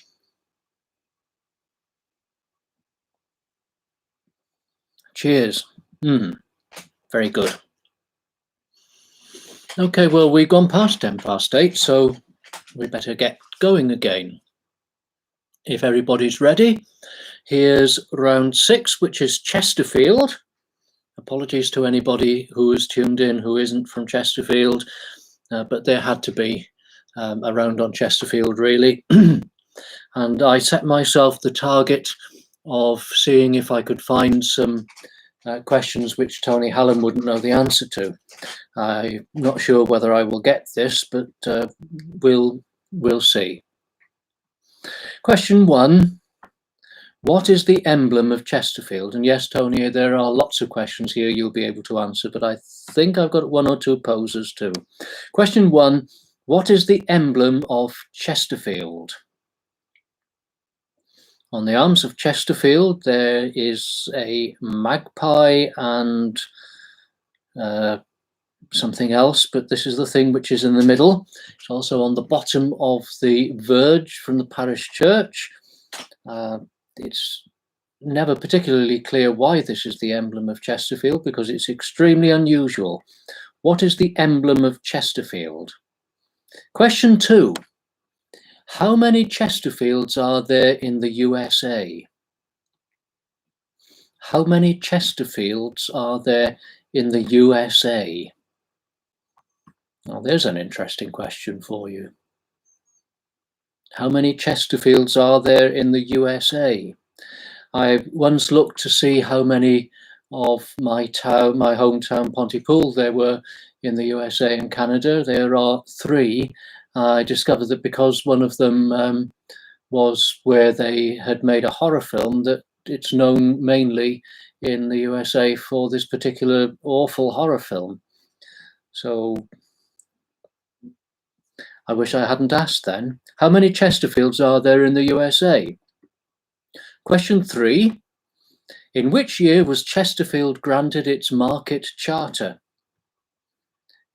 Cheers. Very good. Okay, well, we've gone past 8:10, so we better get going again. If everybody's ready, here's round 6, which is Chesterfield. Apologies to anybody who is tuned in who isn't from Chesterfield, but there had to be a round on Chesterfield, really. And I set myself the target of seeing if I could find some questions which Tony Hallam wouldn't know the answer to. I'm not sure whether I will get this, but we'll see. Question 1. What is the emblem of Chesterfield? And yes, Tony, there are lots of questions here you'll be able to answer, but I think I've got 1 or 2 posers too. Question 1. What is the emblem of Chesterfield? On the arms of Chesterfield, there is a magpie and something else, but this is the thing which is in the middle. It's also on the bottom of the verge from the parish church. It's never particularly clear why this is the emblem of Chesterfield, because it's extremely unusual. What is the emblem of Chesterfield? Question 2. How many Chesterfields are there in the USA? How many Chesterfields are there in the USA? Now, there's an interesting question for you. How many Chesterfields are there in the USA? I once looked to see how many of my hometown Pontypool there were in the USA and Canada. There are 3. I discovered that because one of them was where they had made a horror film, that it's known mainly in the USA for this particular awful horror film. So I wish I hadn't asked then. How many Chesterfields are there in the USA? Question 3. In which year was Chesterfield granted its market charter?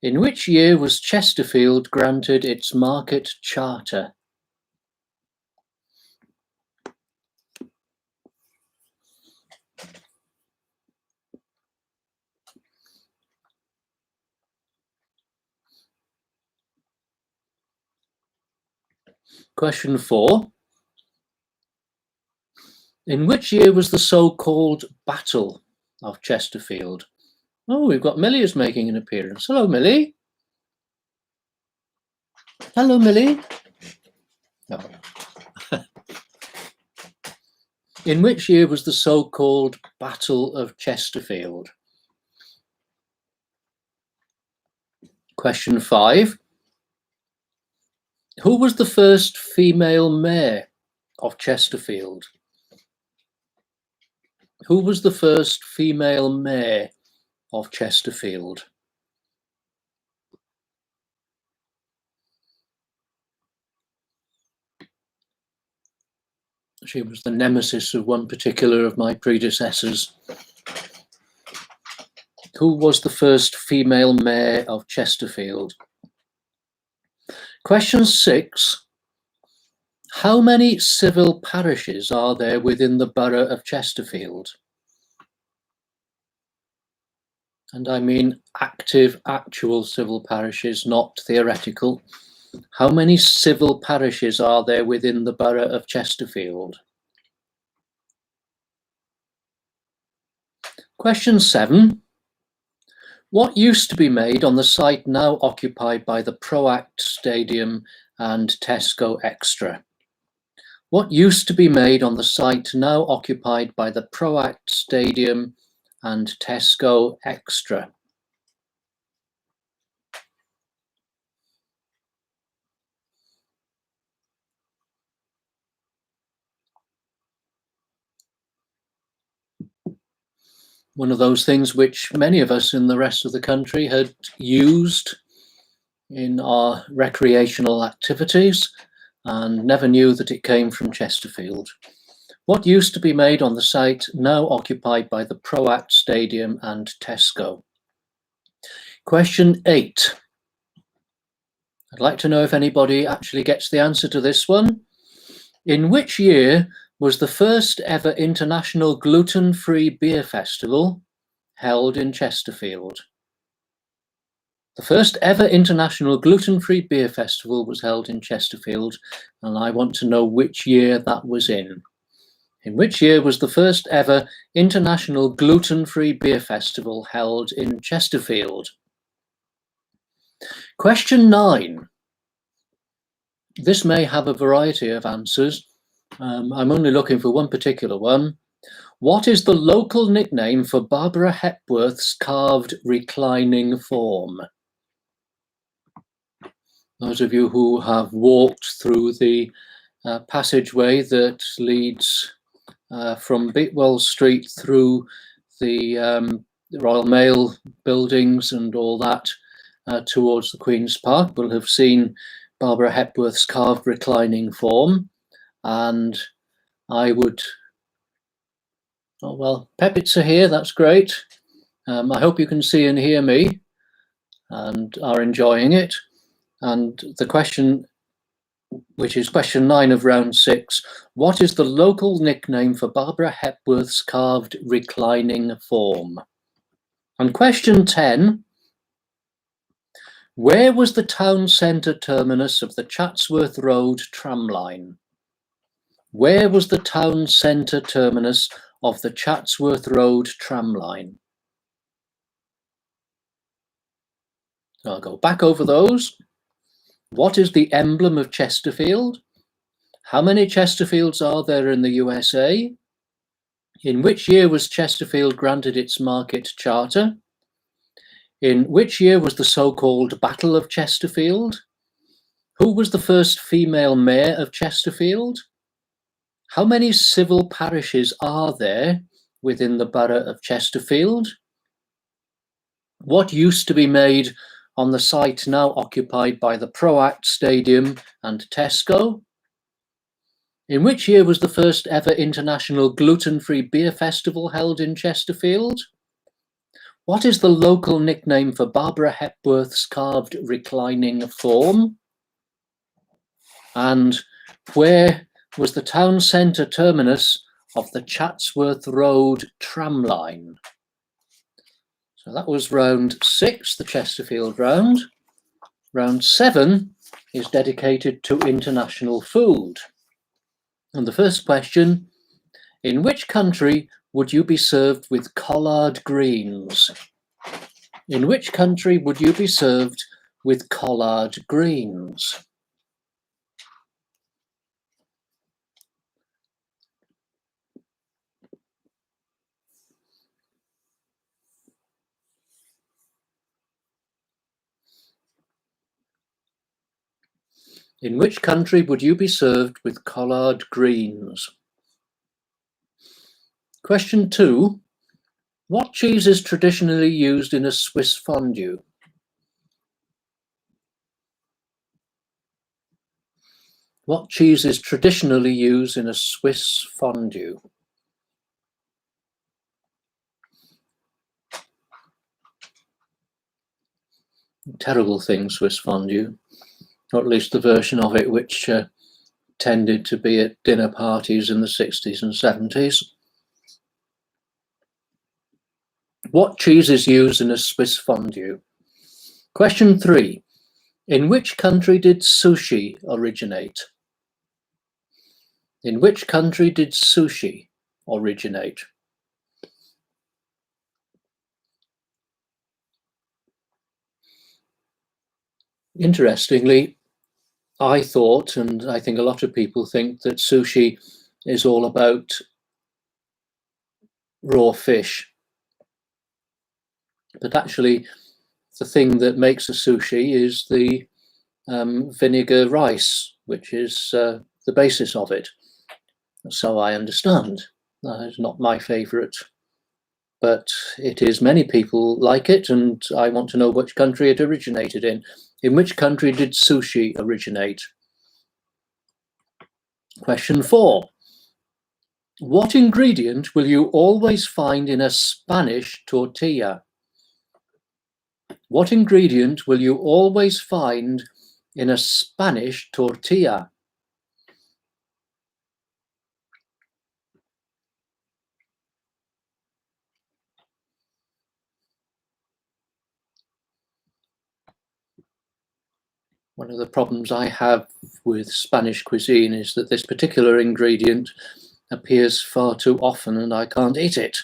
In which year was Chesterfield granted its market charter? Question 4. In which year was the so-called Battle of Chesterfield? Oh, we've got Millie is making an appearance. Hello, Millie. Hello, Millie. No. In which year was the so-called Battle of Chesterfield? Question 5. Who was the first female mayor of Chesterfield? Who was the first female mayor of Chesterfield? She was the nemesis of one particular of my predecessors. Who was the first female mayor of Chesterfield? Question 6. How many civil parishes are there within the borough of Chesterfield? And I mean active, actual civil parishes, not theoretical. How many civil parishes are there within the borough of Chesterfield? Question 7. What used to be made on the site now occupied by the ProAct Stadium and Tesco Extra? What used to be made on the site now occupied by the ProAct Stadium and Tesco Extra? One of those things which many of us in the rest of the country had used in our recreational activities and never knew that it came from Chesterfield. What used to be made on the site now occupied by the ProAct Stadium and Tesco? Question 8. I'd like to know if anybody actually gets the answer to this one. In which year was the first ever international gluten-free beer festival held in Chesterfield? The first ever international gluten-free beer festival was held in Chesterfield, and I want to know which year that was in. In which year was the first ever international gluten-free beer festival held in Chesterfield? Question 9. This may have a variety of answers. I'm only looking for one particular one. What is the local nickname for Barbara Hepworth's carved reclining form? Those of you who have walked through the passageway that leads from Bitwell Street through the Royal Mail buildings and all that towards the Queen's Park will have seen Barbara Hepworth's carved reclining form. And I would, oh well, Peppits are here, that's great. I hope you can see and hear me and are enjoying it. And the question, which is question 9 of round 6, what is the local nickname for Barbara Hepworth's carved reclining form? And question 10, where was the town centre terminus of the Chatsworth Road tramline? Where was the town centre terminus of the Chatsworth Road tramline? So I'll go back over those. What is the emblem of Chesterfield? How many Chesterfields are there in the USA? In which year was Chesterfield granted its market charter? In which year was the so-called Battle of Chesterfield? Who was the first female mayor of Chesterfield? How many civil parishes are there within the borough of Chesterfield? What used to be made on the site now occupied by the ProAct Stadium and Tesco? In which year was the first ever international gluten-free beer festival held in Chesterfield? What is the local nickname for Barbara Hepworth's carved reclining form? And where was the town centre terminus of the Chatsworth Road tramline? So that was round 6, the Chesterfield round. Round 7 is dedicated to international food. And the first question, in which country would you be served with collard greens? In which country would you be served with collard greens? In which country would you be served with collard greens? Question 2. What cheese is traditionally used in a Swiss fondue? What cheese is traditionally used in a Swiss fondue? terrible thing, Swiss fondue, or at least the version of it which tended to be at dinner parties in the 60s and 70s. What cheese is used in a Swiss fondue? Question 3. In which country did sushi originate? In which country did sushi originate? Interestingly, I thought, and I think a lot of people think, that sushi is all about raw fish. But actually, the thing that makes a sushi is the vinegar rice, which is the basis of it. So I understand. It's not my favorite, but it is. Many people like it, and I want to know which country it originated in. In which country did sushi originate? Question 4. What ingredient will you always find in a Spanish tortilla? What ingredient will you always find in a Spanish tortilla? One of the problems I have with Spanish cuisine is that this particular ingredient appears far too often and I can't eat it.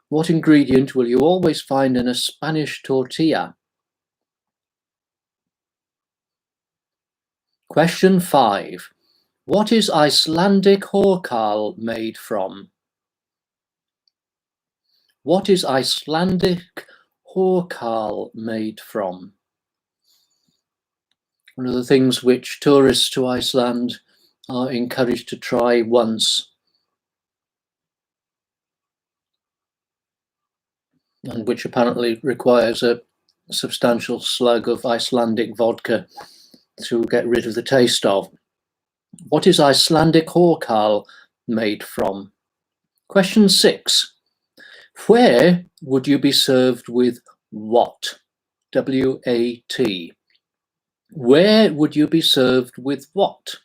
What ingredient will you always find in a Spanish tortilla? Question 5. What is Icelandic horkál made from? What is Icelandic horkál made from? One of the things which tourists to Iceland are encouraged to try once, and which apparently requires a substantial slug of Icelandic vodka to get rid of the taste of. What is Icelandic horkál made from? Question 6. Where would you be served with what? W-A-T. Where would you be served with what?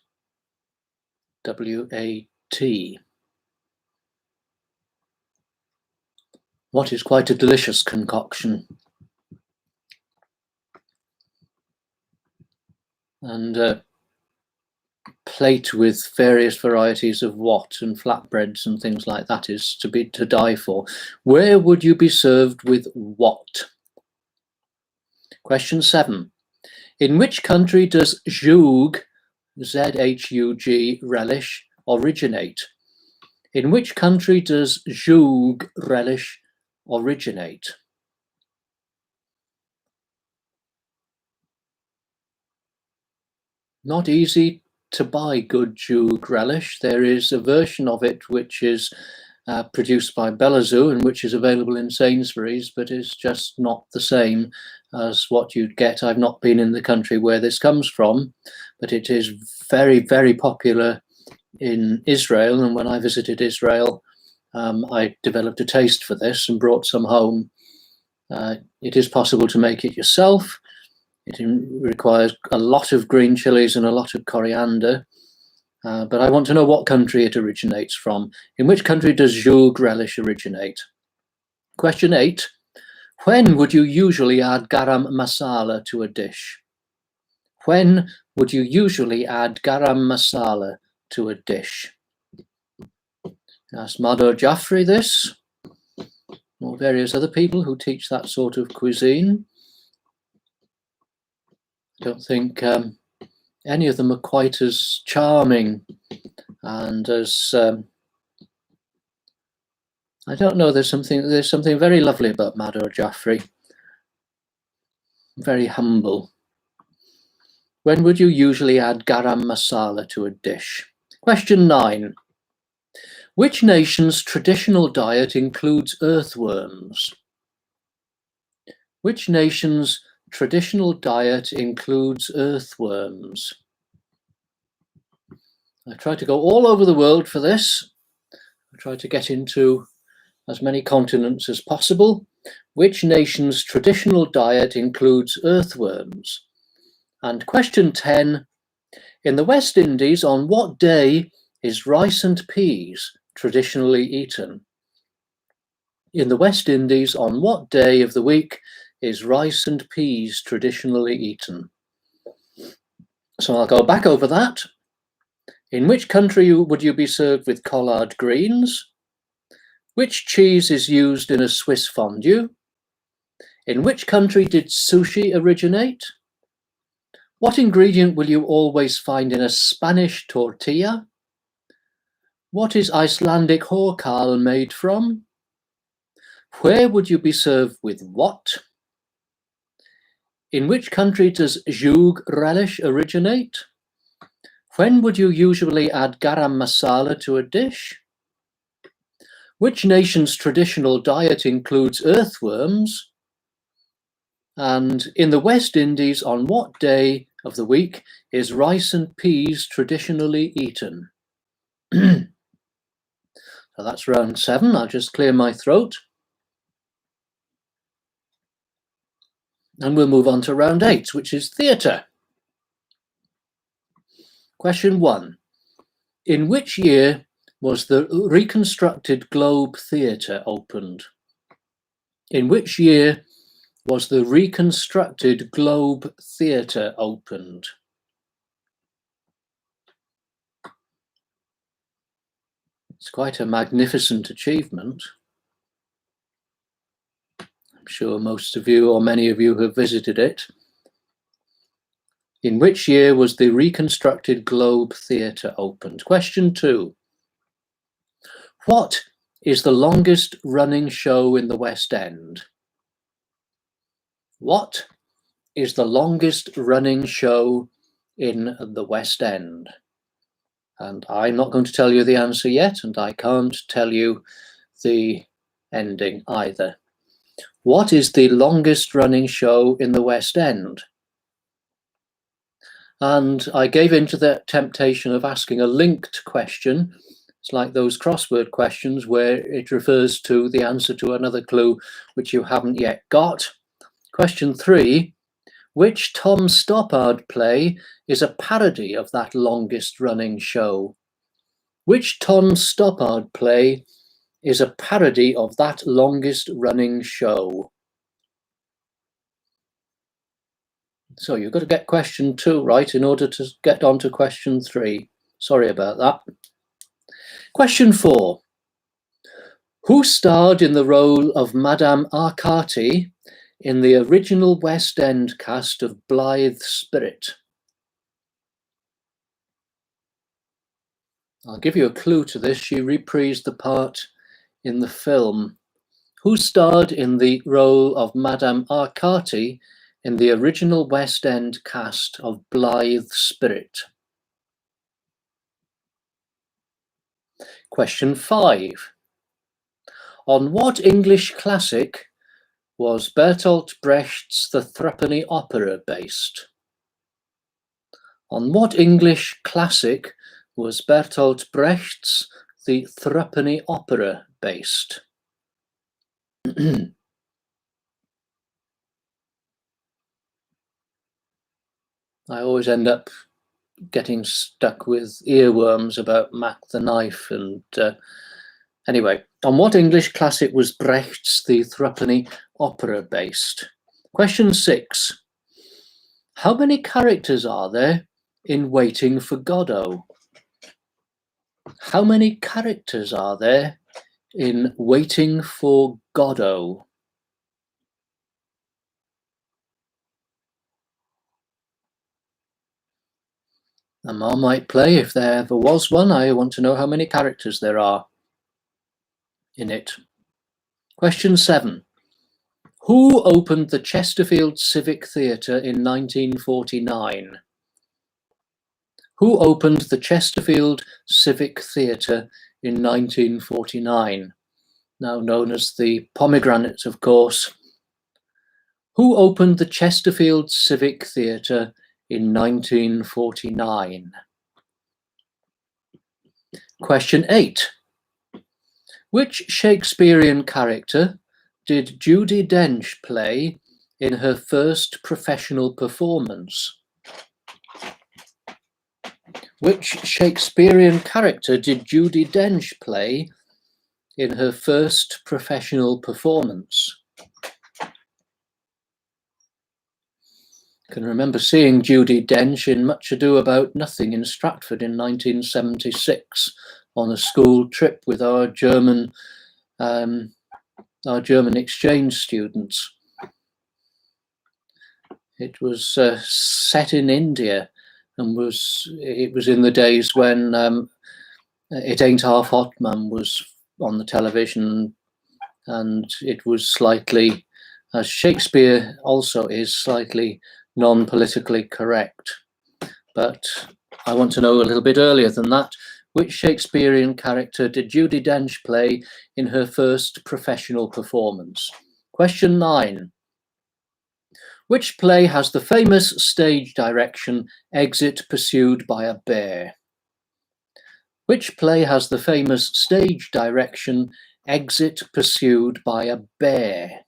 W-A-T. What is quite a delicious concoction. And a plate with various varieties of what and flatbreads and things like that is to die for. Where would you be served with what? Question 7. In which country does zhug, Z-H-U-G, relish originate? In which country does zhug relish originate? Not easy to buy good zhug relish. There is a version of it which is produced by Belazou and which is available in Sainsbury's, but is just not the same as what you'd get. I've not been in the country where this comes from, but it is very, very popular in Israel. And when I visited Israel, I developed a taste for this and brought some home. It is possible to make it yourself. It requires a lot of green chilies and a lot of coriander. But I want to know what country it originates from. In which country does zhug relish originate? Question 8. When would you usually add garam masala to a dish? When would you usually add garam masala to a dish? Ask Madhur Jaffrey this, or various other people who teach that sort of cuisine. I don't think any of them are quite as charming and as I don't know. There's something very lovely about Madhur Jaffrey. Very humble. When would you usually add garam masala to a dish? Question 9. Which nation's traditional diet includes earthworms? Which nation's traditional diet includes earthworms? I try to go all over the world for this. I try to get into as many continents as possible. Which nation's traditional diet includes earthworms? And question 10, in the West Indies, on what day is rice and peas traditionally eaten? In the West Indies, on what day of the week is rice and peas traditionally eaten? So I'll go back over that. In which country would you be served with collard greens? Which cheese is used in a Swiss fondue? In which country did sushi originate? What ingredient will you always find in a Spanish tortilla? What is Icelandic horkál made from? Where would you be served with what? In which country does zhug relish originate? When would you usually add garam masala to a dish? Which nation's traditional diet includes earthworms? And in the West Indies, on what day of the week is rice and peas traditionally eaten? So that's round 7. I'll just clear my throat. And we'll move on to round 8, which is theatre. Question 1. In which year was the reconstructed Globe Theatre opened? In which year was the reconstructed Globe Theatre opened? It's quite a magnificent achievement. I'm sure most of you or many of you have visited it. In which year was the reconstructed Globe Theatre opened? Question 2. What is the longest running show in the West End? What is the longest running show in the West End? And I'm not going to tell you the answer yet, and I can't tell you the ending either. What is the longest running show in the West End? And I gave into the temptation of asking a linked question. It's like those crossword questions where it refers to the answer to another clue which you haven't yet got. Question 3, which Tom Stoppard play is a parody of that longest running show? Which Tom Stoppard play is a parody of that longest running show? So you've got to get question 2 right in order to get on to question 3. Sorry about that. Question 4. Who starred in the role of Madame Arcati in the original West End cast of Blithe Spirit? I'll give you a clue to this. She reprised the part in the film. Who starred in the role of Madame Arcati in the original West End cast of Blithe Spirit? Question 5. On what English classic was Bertolt Brecht's The Threepenny Opera based? On what English classic was Bertolt Brecht's The Threepenny Opera based? I always end up getting stuck with earworms about Mac the Knife. And anyway, on what English classic was Brecht's The Threepenny Opera based? Question 6. How many characters are there in Waiting for Godot? How many characters are there in Waiting for Godot? A Marmite play, if there ever was one. I want to know how many characters there are in it. Question 7. Who opened the Chesterfield Civic Theatre in 1949? Who opened the Chesterfield Civic Theatre in 1949? Now known as the Pomegranate, of course. Who opened the Chesterfield Civic Theatre in 1949? Question 8. Which Shakespearean character did Judi Dench play in her first professional performance? Which Shakespearean character did Judi Dench play in her first professional performance? I can remember seeing Judi Dench in Much Ado About Nothing in Stratford in 1976 on a school trip with our German exchange students. It was set in India, and it was in the days when It Ain't Half Hot Mum was on the television, and it was slightly, as Shakespeare also is, slightly non-politically correct. But I want to know a little bit earlier than that. Which Shakespearean character did Judi Dench play in her first professional performance? Question 9. Which play has the famous stage direction, Exit Pursued by a Bear? Which play has the famous stage direction, Exit Pursued by a Bear?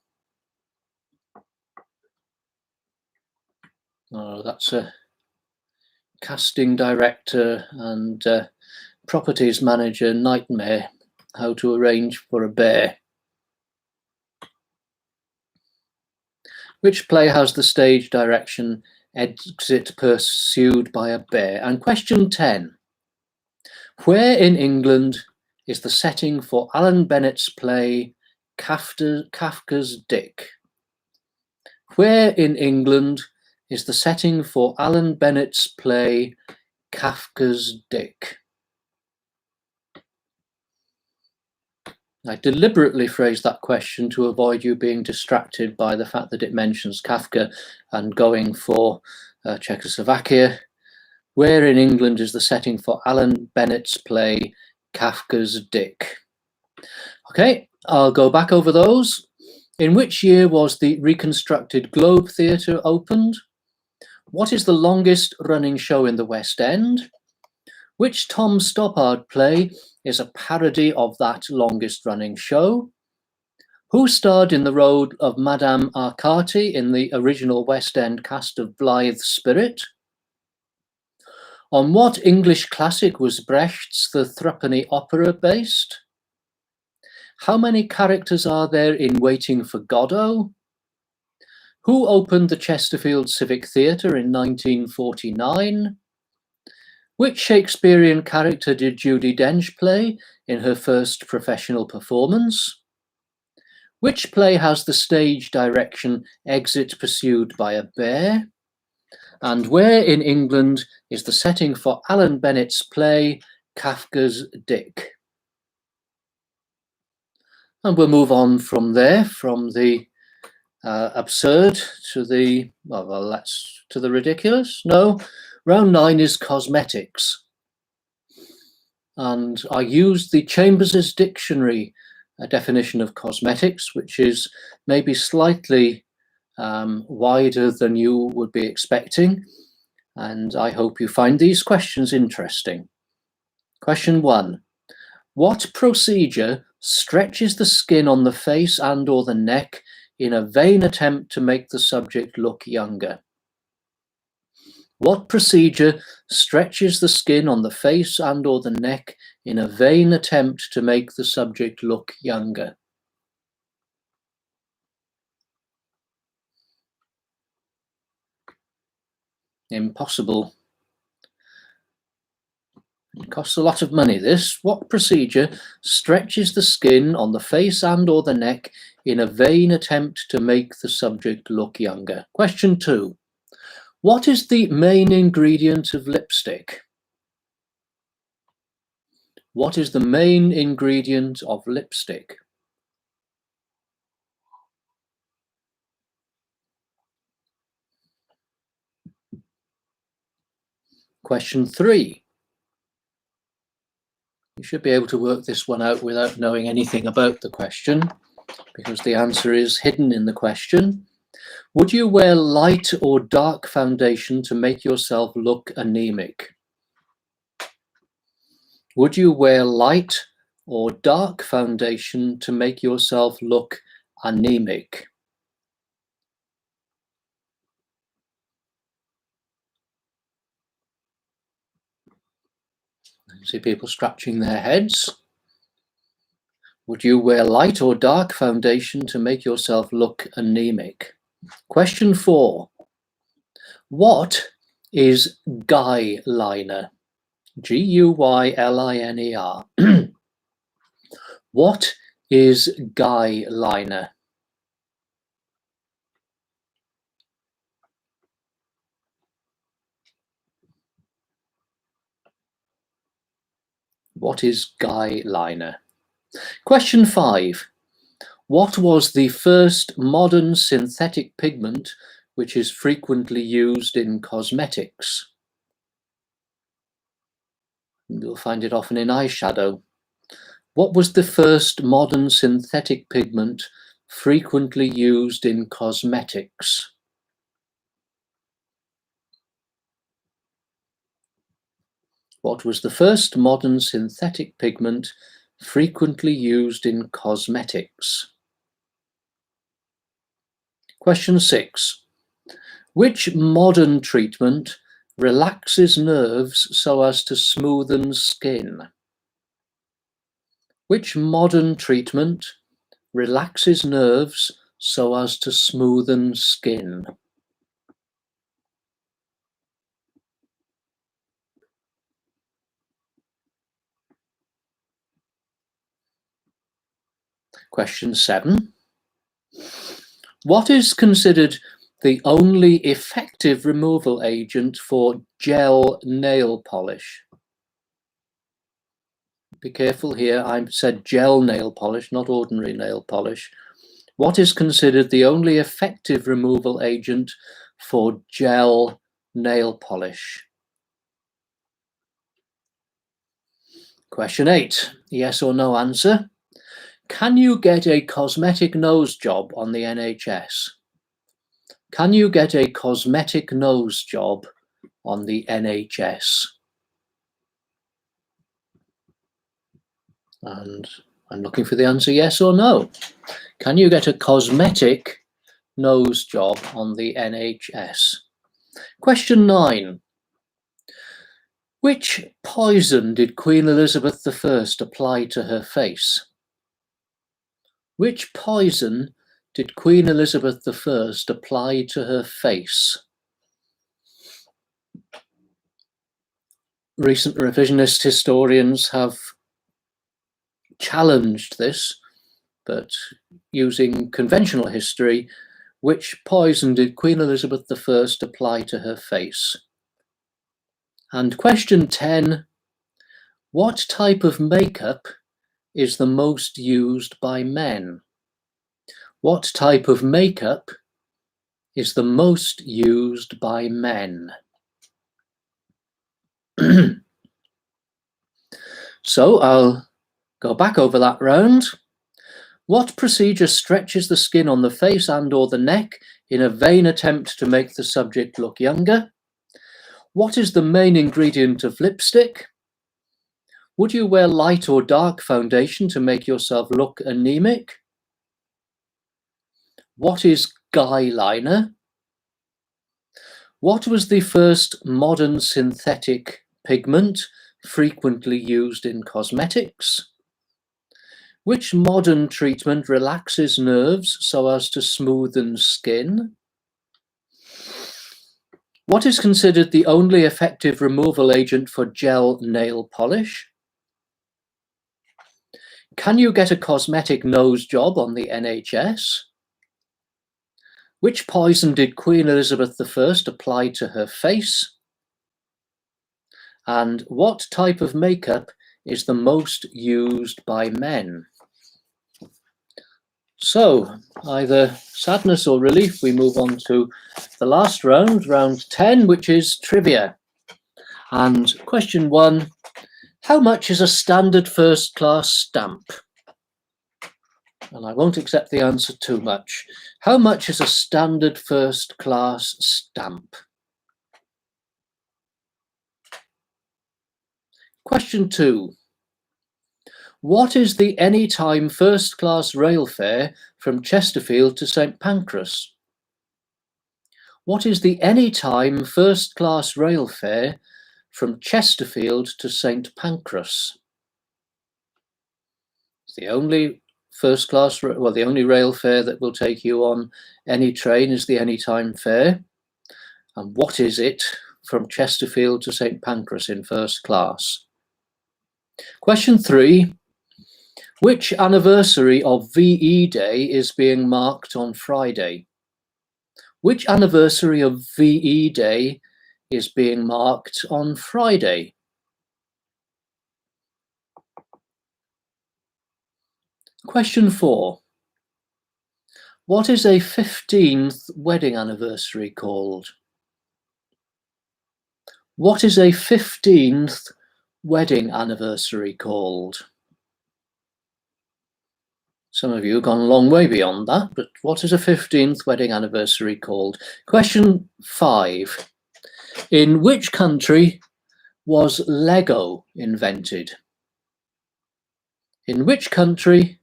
Oh, that's a casting director and properties manager nightmare, how to arrange for a bear. Which play has the stage direction, Exit Pursued by a Bear? And question 10. Where in England is the setting for Alan Bennett's play Kafka's Dick? Where in England is the setting for Alan Bennett's play Kafka's Dick? I deliberately phrased that question to avoid you being distracted by the fact that it mentions Kafka and going for Czechoslovakia. Where in England is the setting for Alan Bennett's play Kafka's Dick? Okay, I'll go back over those. In which year was the reconstructed Globe Theatre opened? What is the longest running show in the West End? Which Tom Stoppard play is a parody of that longest running show? Who starred in the role of Madame Arcati in the original West End cast of Blithe Spirit? On what English classic was Brecht's The Threepenny Opera based? How many characters are there in Waiting for Godot? Who opened the Chesterfield Civic Theatre in 1949? Which Shakespearean character did Judi Dench play in her first professional performance? Which play has the stage direction Exit Pursued by a Bear? And where in England is the setting for Alan Bennett's play Kafka's Dick? And we'll move on from there, from the absurd to the, well, that's to the ridiculous. No, round 9 is cosmetics. And I used the Chambers's Dictionary definition of cosmetics, which is maybe slightly wider than you would be expecting. And I hope you find these questions interesting. Question 1. What procedure stretches the skin on the face and or the neck in a vain attempt to make the subject look younger? What procedure stretches the skin on the face and or the neck in a vain attempt to make the subject look younger? Impossible. It costs a lot of money, this. What procedure stretches the skin on the face and or the neck in a vain attempt to make the subject look younger? Question 2. What is the main ingredient of lipstick? What is the main ingredient of lipstick? Question 3. You should be able to work this one out without knowing anything about the question, because the answer is hidden in the question. Would you wear light or dark foundation to make yourself look anemic? Would you wear light or dark foundation to make yourself look anemic? See people scratching their heads. Would you wear light or dark foundation to make yourself look anemic? Question 4. What is guy liner? G-U-Y-L-I-N-E-R. What is guy liner? What is guy liner? Question 5. What was the first modern synthetic pigment which is frequently used in cosmetics? You'll find it often in eyeshadow. What was the first modern synthetic pigment frequently used in cosmetics? What was the first modern synthetic pigment frequently used in cosmetics? Question 6. Which modern treatment relaxes nerves so as to smoothen skin? Which modern treatment relaxes nerves so as to smoothen skin? Question 7. What is considered the only effective removal agent for gel nail polish? Be careful here, I said gel nail polish, not ordinary nail polish. What is considered the only effective removal agent for gel nail polish? Question 8, yes or no answer. Can you get a cosmetic nose job on the NHS? Can you get a cosmetic nose job on the NHS? And I'm looking for the answer yes or no. Can you get a cosmetic nose job on the NHS? Question 9. Which poison did Queen Elizabeth I apply to her face? Which poison did Queen Elizabeth I apply to her face? Recent revisionist historians have challenged this, but using conventional history, which poison did Queen Elizabeth I apply to her face? And question 10, what type of makeup is the most used by men? What type of makeup is the most used by men? So I'll go back over that round. What procedure stretches the skin on the face and or the neck in a vain attempt to make the subject look younger? What is the main ingredient of lipstick? Would you wear light or dark foundation to make yourself look anemic? What is guy liner? What was the first modern synthetic pigment frequently used in cosmetics? Which modern treatment relaxes nerves so as to smoothen skin? What is considered the only effective removal agent for gel nail polish? Can you get a cosmetic nose job on the NHS? Which poison did Queen Elizabeth I apply to her face? And what type of makeup is the most used by men? So, either sadness or relief, we move on to the last round, round 10, which is trivia. And question 1, how much is a standard first class stamp? And I won't accept the answer too much. How much is a standard first class stamp? Question 2. What is the anytime first-class rail fare from Chesterfield to St Pancras? What is the anytime first-class rail fare from Chesterfield to St Pancras? It's the only first-class, well, the only rail fare that will take you on any train is the anytime fare. And what is it from Chesterfield to St Pancras in first class? Question 3. Which anniversary of VE Day is being marked on Friday? Which anniversary of VE Day is being marked on Friday? Question 4. What is a 15th wedding anniversary called? What is a 15th wedding anniversary called? Some of you have gone a long way beyond that, but what is a 15th wedding anniversary called? Question 5. In which country was Lego invented? In which country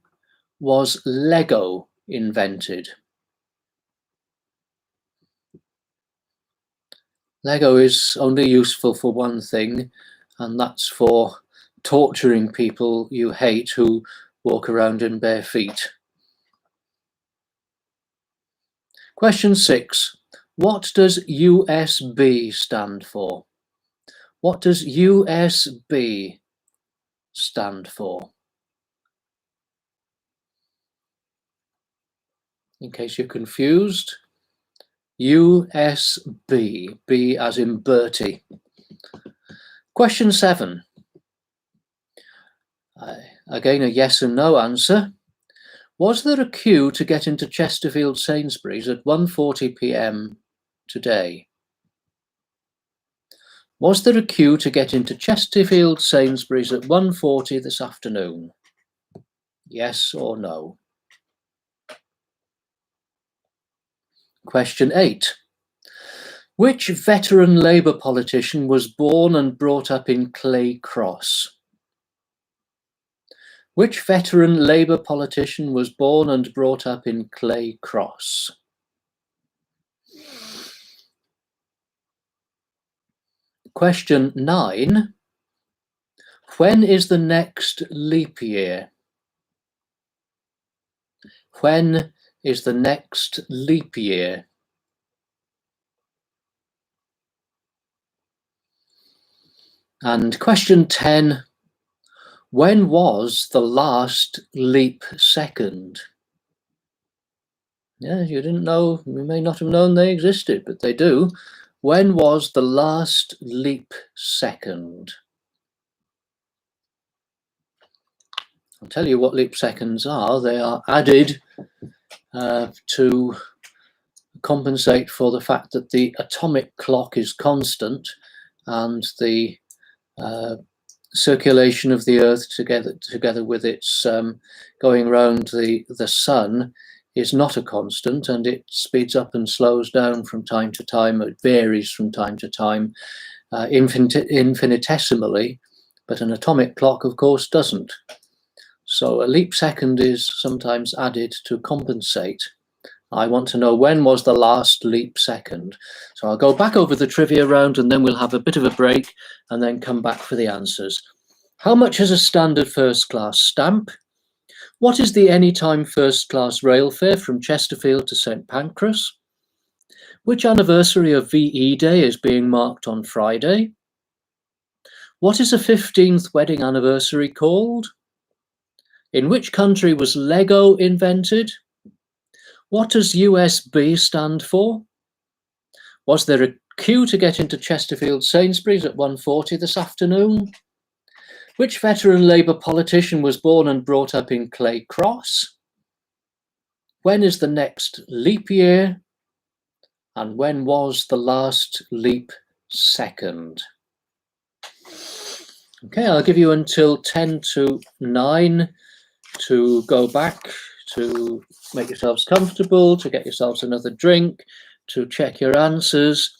was Lego invented? Lego is only useful for one thing, and that's for torturing people you hate who walk around in bare feet. Question 6. What does USB stand for? What does USB stand for? In case you're confused, USB, B as in Bertie. Question 7. Again, a yes and no answer. Was there a queue to get into Chesterfield Sainsbury's at 1:40 p.m. today? Was there a queue to get into Chesterfield Sainsbury's at 1:40 this afternoon? Yes or no? Question 8. Which veteran Labour politician was born and brought up in Clay Cross? Which veteran Labour politician was born and brought up in Clay Cross? Question 9. When is the next leap year? When is the next leap year? And question 10. When was the last leap second? Yeah, you didn't know, you may not have known they existed, but they do. When was the last leap second? I'll tell you what leap seconds are. They are added to compensate for the fact that the atomic clock is constant and the circulation of the Earth together with its going around the Sun is not a constant, and it speeds up and slows down from time to time. It varies from time to time infinitesimally, but an atomic clock, of course, doesn't. So a leap second is sometimes added to compensate. I want to know when was the last leap second. So I'll go back over the trivia round and then we'll have a bit of a break and then come back for the answers. How much is a standard first class stamp? What is the anytime first class rail fare from Chesterfield to St Pancras? Which anniversary of VE Day is being marked on Friday? What is a 15th wedding anniversary called? In which country was Lego invented? What does USB stand for? Was there a queue to get into Chesterfield Sainsbury's at 1:40 this afternoon? Which veteran Labour politician was born and brought up in Clay Cross? When is the next leap year? And when was the last leap second? Okay, I'll give you until 10 to 9 to go back, to make yourselves comfortable, to get yourselves another drink, to check your answers,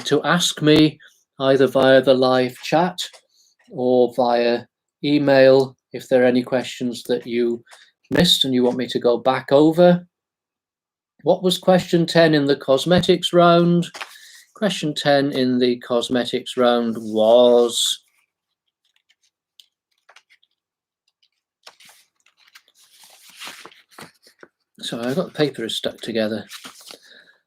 to ask me either via the live chat or via email if there are any questions that you missed and you want me to go back over. What was question 10 in the cosmetics round? Question 10 in the cosmetics round was, sorry, I've got the paper is stuck together.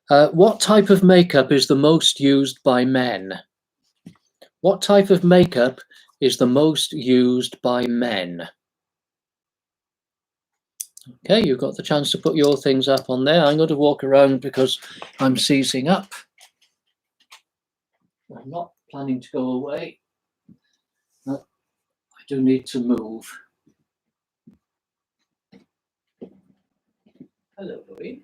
What type of makeup is the most used by men? What type of makeup is the most used by men? Okay, you've got the chance to put your things up on there. I'm going to walk around because I'm seizing up. I'm not planning to go away. I do need to move. Hello, Louis.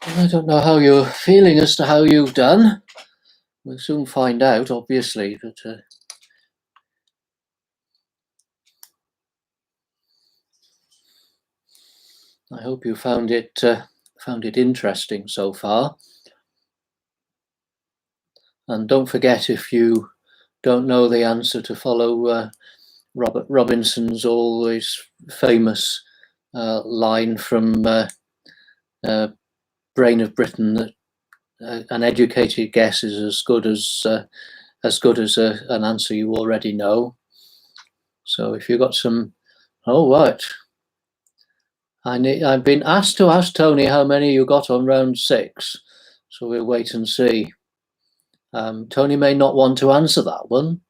I don't know how you're feeling as to how you've done. We'll soon find out, obviously, but I hope you found it interesting so far. And don't forget, if you don't know the answer, to follow Robert Robinson's always famous line from Brain of Britain, that an educated guess is as good as an answer you already know. So if you've got some, oh what? I've been asked to ask Tony how many you got on round 6, so we'll wait and see. Tony may not want to answer that one.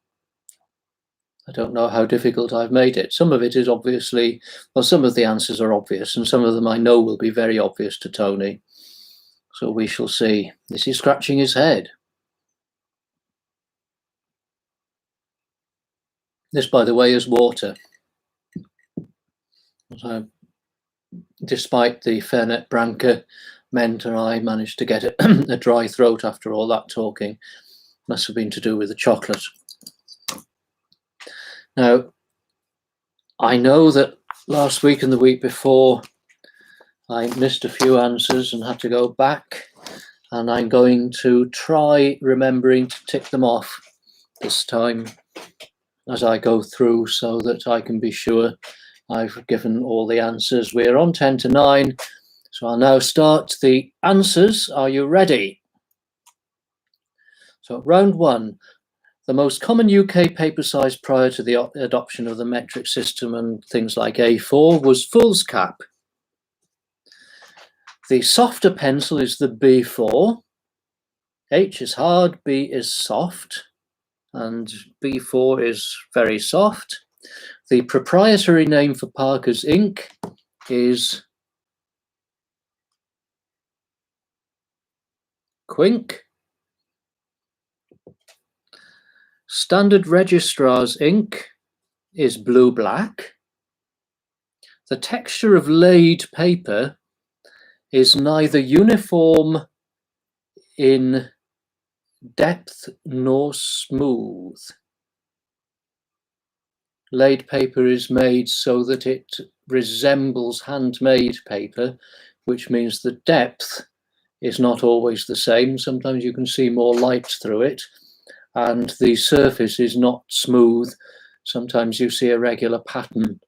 I don't know how difficult I've made it. Some of it is obviously, well, some of the answers are obvious, and some of them I know will be very obvious to Tony. So we shall see. Is he scratching his head? This, by the way, is water. So, despite the Fernet Branca Mentor, I managed to get a dry throat after all that talking. Must have been to do with the chocolate. Now, I know that last week and the week before I missed a few answers and had to go back, and I'm going to try remembering to tick them off this time as I go through, so that I can be sure I've given all the answers. We're on 10 to 9, so I'll now start the answers. Are you ready? So round 1, the most common UK paper size prior to the adoption of the metric system and things like A4 was foolscap. The softer pencil is the B4. H is hard, B is soft, and B4 is very soft. The proprietary name for Parker's ink is Quink. Standard Registrar's ink is blue-black. The texture of laid paper is neither uniform in depth nor smooth. Laid paper is made so that it resembles handmade paper, which means the depth is not always the same. Sometimes you can see more light through it, and the surface is not smooth. Sometimes you see a regular pattern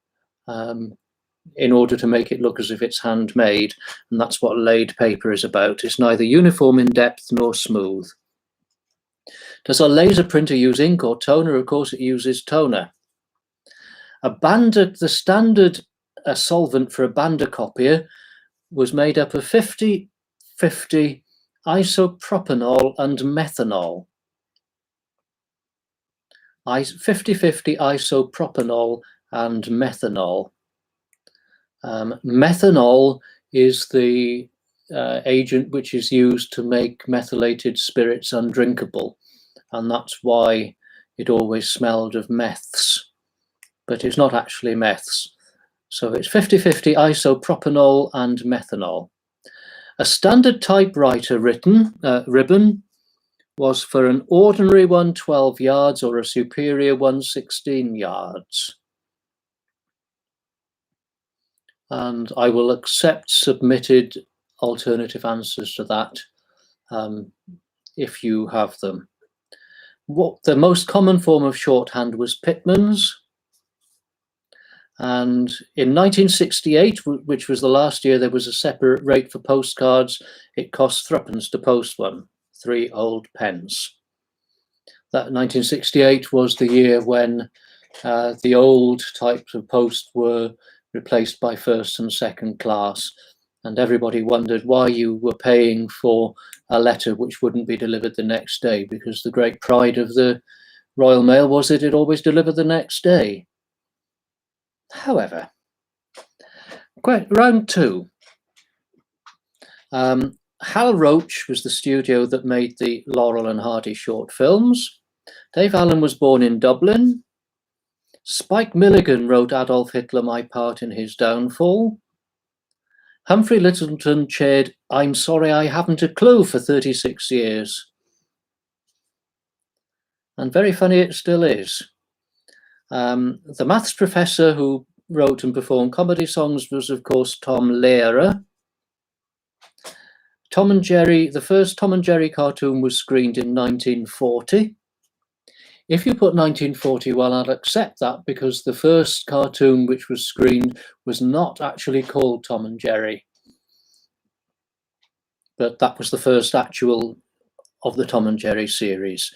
in order to make it look as if it's handmade, and that's what laid paper is about. It's neither uniform in depth nor smooth. Does a laser printer use ink or toner? Of course it uses toner. The standard solvent for a Banda copier was made up of 50-50 isopropanol and methanol. 50-50 isopropanol and methanol. Methanol is the agent which is used to make methylated spirits undrinkable, and that's why it always smelled of meths, but it's not actually meths. So it's 50-50 isopropanol and methanol. A standard typewriter ribbon was for an ordinary one 12 yards or a superior one 16 yards. And I will accept submitted alternative answers to that if you have them. The most common form of shorthand was Pitman's. And in 1968, which was the last year there was a separate rate for postcards, it cost 3p to post one, 3 old pence. That 1968 was the year when the old types of post were replaced by first and second class, and everybody wondered why you were paying for a letter which wouldn't be delivered the next day, because the great pride of the Royal Mail was that it always delivered the next day. However, round 2. Hal Roach was the studio that made the Laurel and Hardy short films. Dave Allen was born in Dublin. Spike Milligan wrote Adolf Hitler, My Part in His Downfall. Humphrey Lyttelton chaired I'm Sorry I Haven't a Clue for 36 years. And very funny it still is. The maths professor who wrote and performed comedy songs was, of course, Tom Lehrer. Tom and Jerry, the first Tom and Jerry cartoon was screened in 1940. If you put 1941, I'll accept that, because the first cartoon which was screened was not actually called Tom and Jerry. But that was the first actual of the Tom and Jerry series.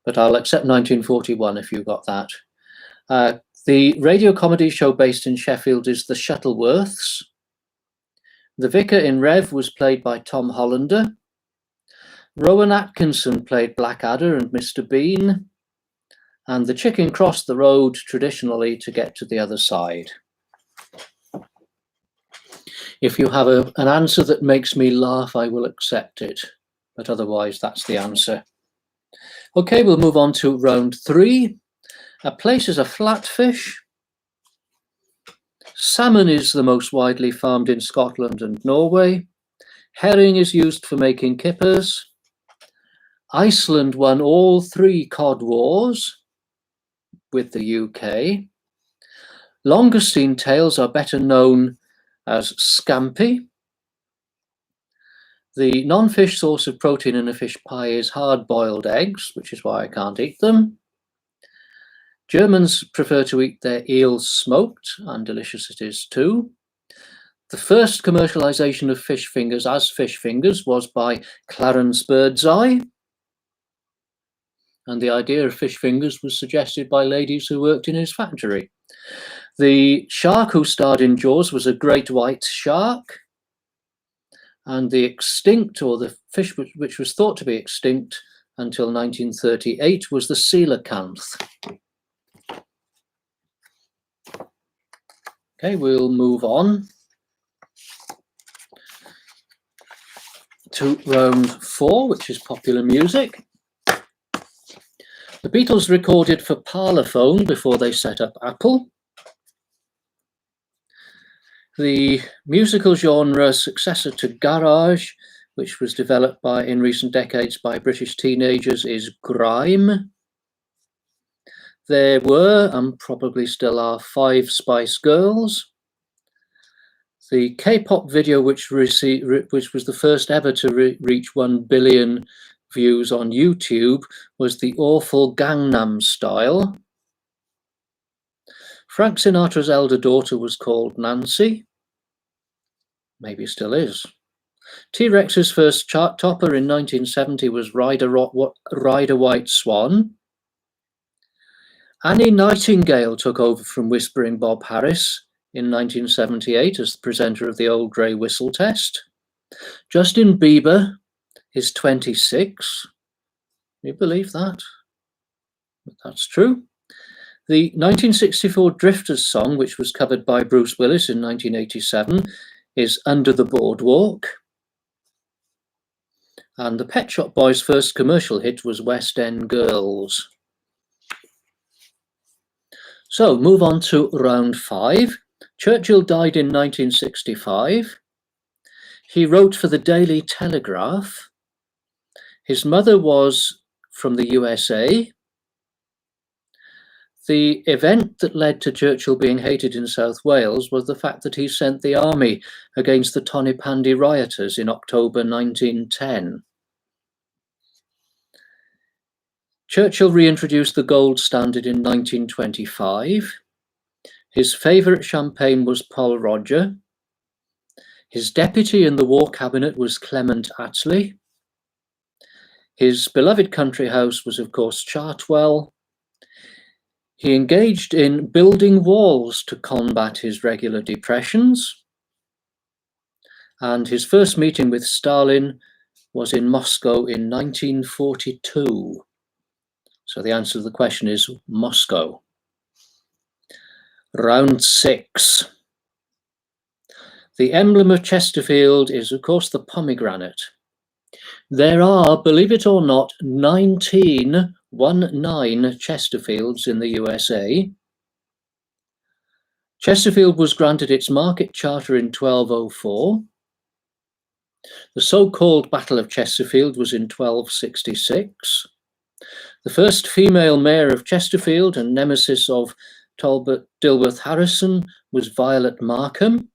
But I'll accept 1941 if you got that. The radio comedy show based in Sheffield is The Shuttleworths. The Vicar in Rev was played by Tom Hollander. Rowan Atkinson played Blackadder and Mr. Bean. And the chicken crossed the road traditionally to get to the other side. If you have an answer that makes me laugh, I will accept it. But otherwise, that's the answer. Okay, we'll move on to round 3. A place is a flatfish. Salmon is the most widely farmed in Scotland and Norway. Herring is used for making kippers. Iceland won all 3 cod wars with the UK. Longestine tails are better known as scampi. The non-fish source of protein in a fish pie is hard-boiled eggs, which is why I can't eat them. Germans prefer to eat their eels smoked, and delicious it is too. The first commercialization of fish fingers as fish fingers was by Clarence Birdseye. And the idea of fish fingers was suggested by ladies who worked in his factory. The shark who starred in Jaws was a great white shark. And the extinct, or the fish which was thought to be extinct until 1938, was the coelacanth. Okay, we'll move on to round 4, which is popular music. The Beatles recorded for Parlophone before they set up Apple. The musical genre successor to garage, which was developed in recent decades by British teenagers, is grime. There were, and probably still are, 5 Spice Girls. The K-pop video, which was the first ever to reach 1 billion views on YouTube, was the awful Gangnam Style. Frank Sinatra's elder daughter was called Nancy. Maybe still is. T-Rex's first chart topper in 1970 was Ride a White Swan. Annie Nightingale took over from Whispering Bob Harris in 1978 as the presenter of the Old Grey Whistle Test. Justin Bieber is 26. Can you believe that? But that's true. The 1964 Drifters song, which was covered by Bruce Willis in 1987, is Under the Boardwalk. And the Pet Shop Boys' first commercial hit was West End Girls. So, move on to round 5. Churchill died in 1965. He wrote for the Daily Telegraph. His mother was from the USA. The event that led to Churchill being hated in South Wales was the fact that he sent the army against the Tonypandy rioters in October 1910. Churchill reintroduced the gold standard in 1925. His favourite champagne was Pol Roger. His deputy in the War Cabinet was Clement Attlee. His beloved country house was, of course, Chartwell. He engaged in building walls to combat his regular depressions. And his first meeting with Stalin was in Moscow in 1942. So the answer to the question is Moscow. Round 6. The emblem of Chesterfield is, of course, the pomegranate. There are, believe it or not, 19 Chesterfields in the USA. Chesterfield was granted its market charter in 1204. The so-called Battle of Chesterfield was in 1266. The first female mayor of Chesterfield and nemesis of Talbot Dilworth Harrison was Violet Markham.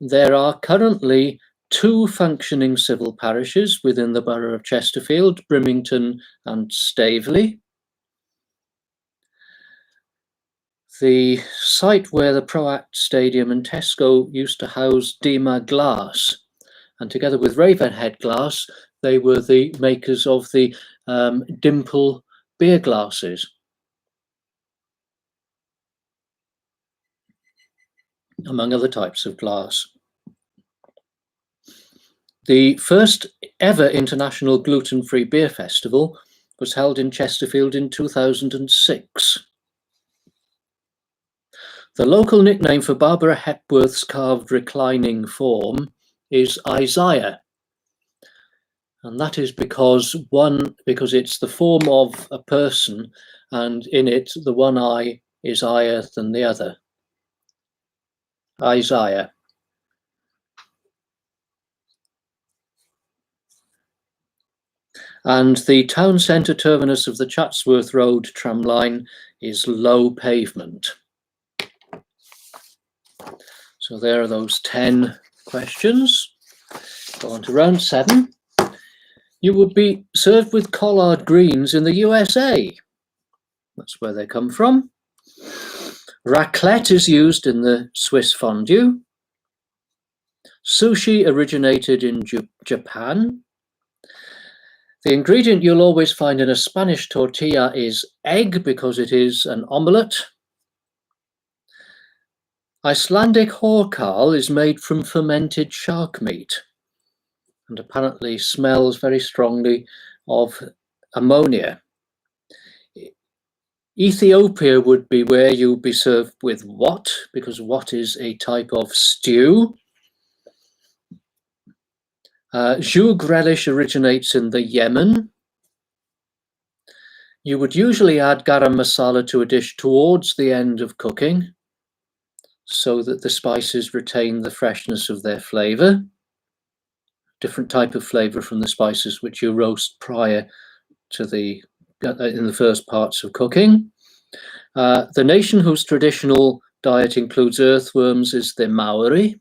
There are currently 2 functioning civil parishes within the borough of Chesterfield, Brimington and Staveley. The site where the Proact Stadium and Tesco used to house Dima Glass, and together with Ravenhead Glass, they were the makers of the Dimple beer glasses. Among other types of glass. The first ever International Gluten-Free Beer Festival was held in Chesterfield in 2006. The local nickname for Barbara Hepworth's carved reclining form is Isaiah. And that is because it's the form of a person, and in it the one eye is higher than the other. Isaiah. And the town centre terminus of the Chatsworth Road tramline is low pavement. So there are those 10 questions. Go on to round 7. You would be served with collard greens in the USA. That's where they come from. Raclette is used in the Swiss fondue. Sushi originated in Japan. The ingredient you'll always find in a Spanish tortilla is egg, because it is an omelette. Icelandic horkal is made from fermented shark meat and apparently smells very strongly of ammonia. Ethiopia would be where you'll be served with wat, because wat is a type of stew. Zhoug relish originates in the Yemen. You would usually add garam masala to a dish towards the end of cooking so that the spices retain the freshness of their flavor. Different type of flavor from the spices which you roast prior to in the first parts of cooking. The nation whose traditional diet includes earthworms is the Maori.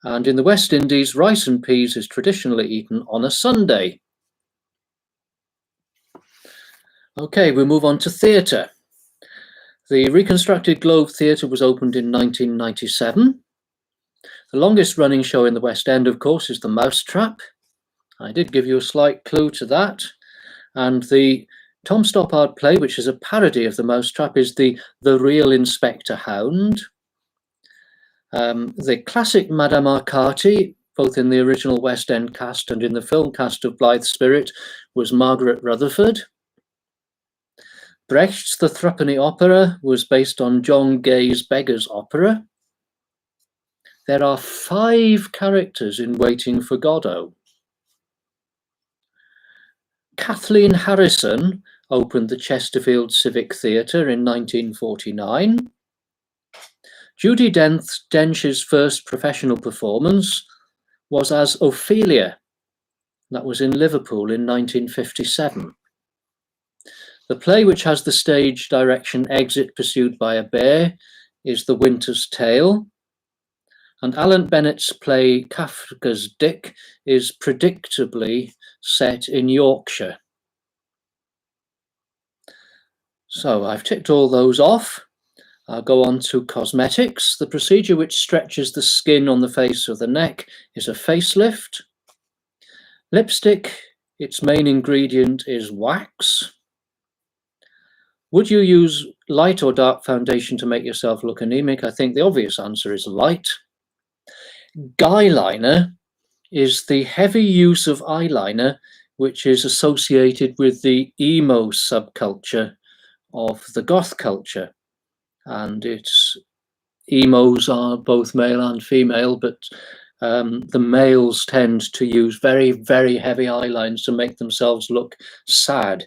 And in the West Indies, rice and peas is traditionally eaten on a Sunday. Okay, we move on to theatre. The reconstructed Globe Theatre was opened in 1997. The longest running show in the West End, of course, is The Mousetrap. I did give you a slight clue to that. And the Tom Stoppard play, which is a parody of The Mousetrap, is The Real Inspector Hound. The classic Madame Arcati, both in the original West End cast and in the film cast of Blithe Spirit, was Margaret Rutherford. Brecht's The Threepenny Opera was based on John Gay's Beggar's Opera. There are 5 characters in Waiting for Godot. Kathleen Harrison opened the Chesterfield Civic Theatre in 1949. Judi Dench's first professional performance was as Ophelia. That was in Liverpool in 1957. The play, which has the stage direction Exit Pursued by a Bear, is The Winter's Tale. And Alan Bennett's play Kafka's Dick is predictably set in Yorkshire. So I've ticked all those off. I'll go on to cosmetics. The procedure which stretches the skin on the face of the neck is a facelift. Lipstick, its main ingredient is wax. Would you use light or dark foundation to make yourself look anemic? I think the obvious answer is light. Guyliner is the heavy use of eyeliner which is associated with the emo subculture of the goth culture. And emos are both male and female, but the males tend to use very, very heavy eyelines to make themselves look sad,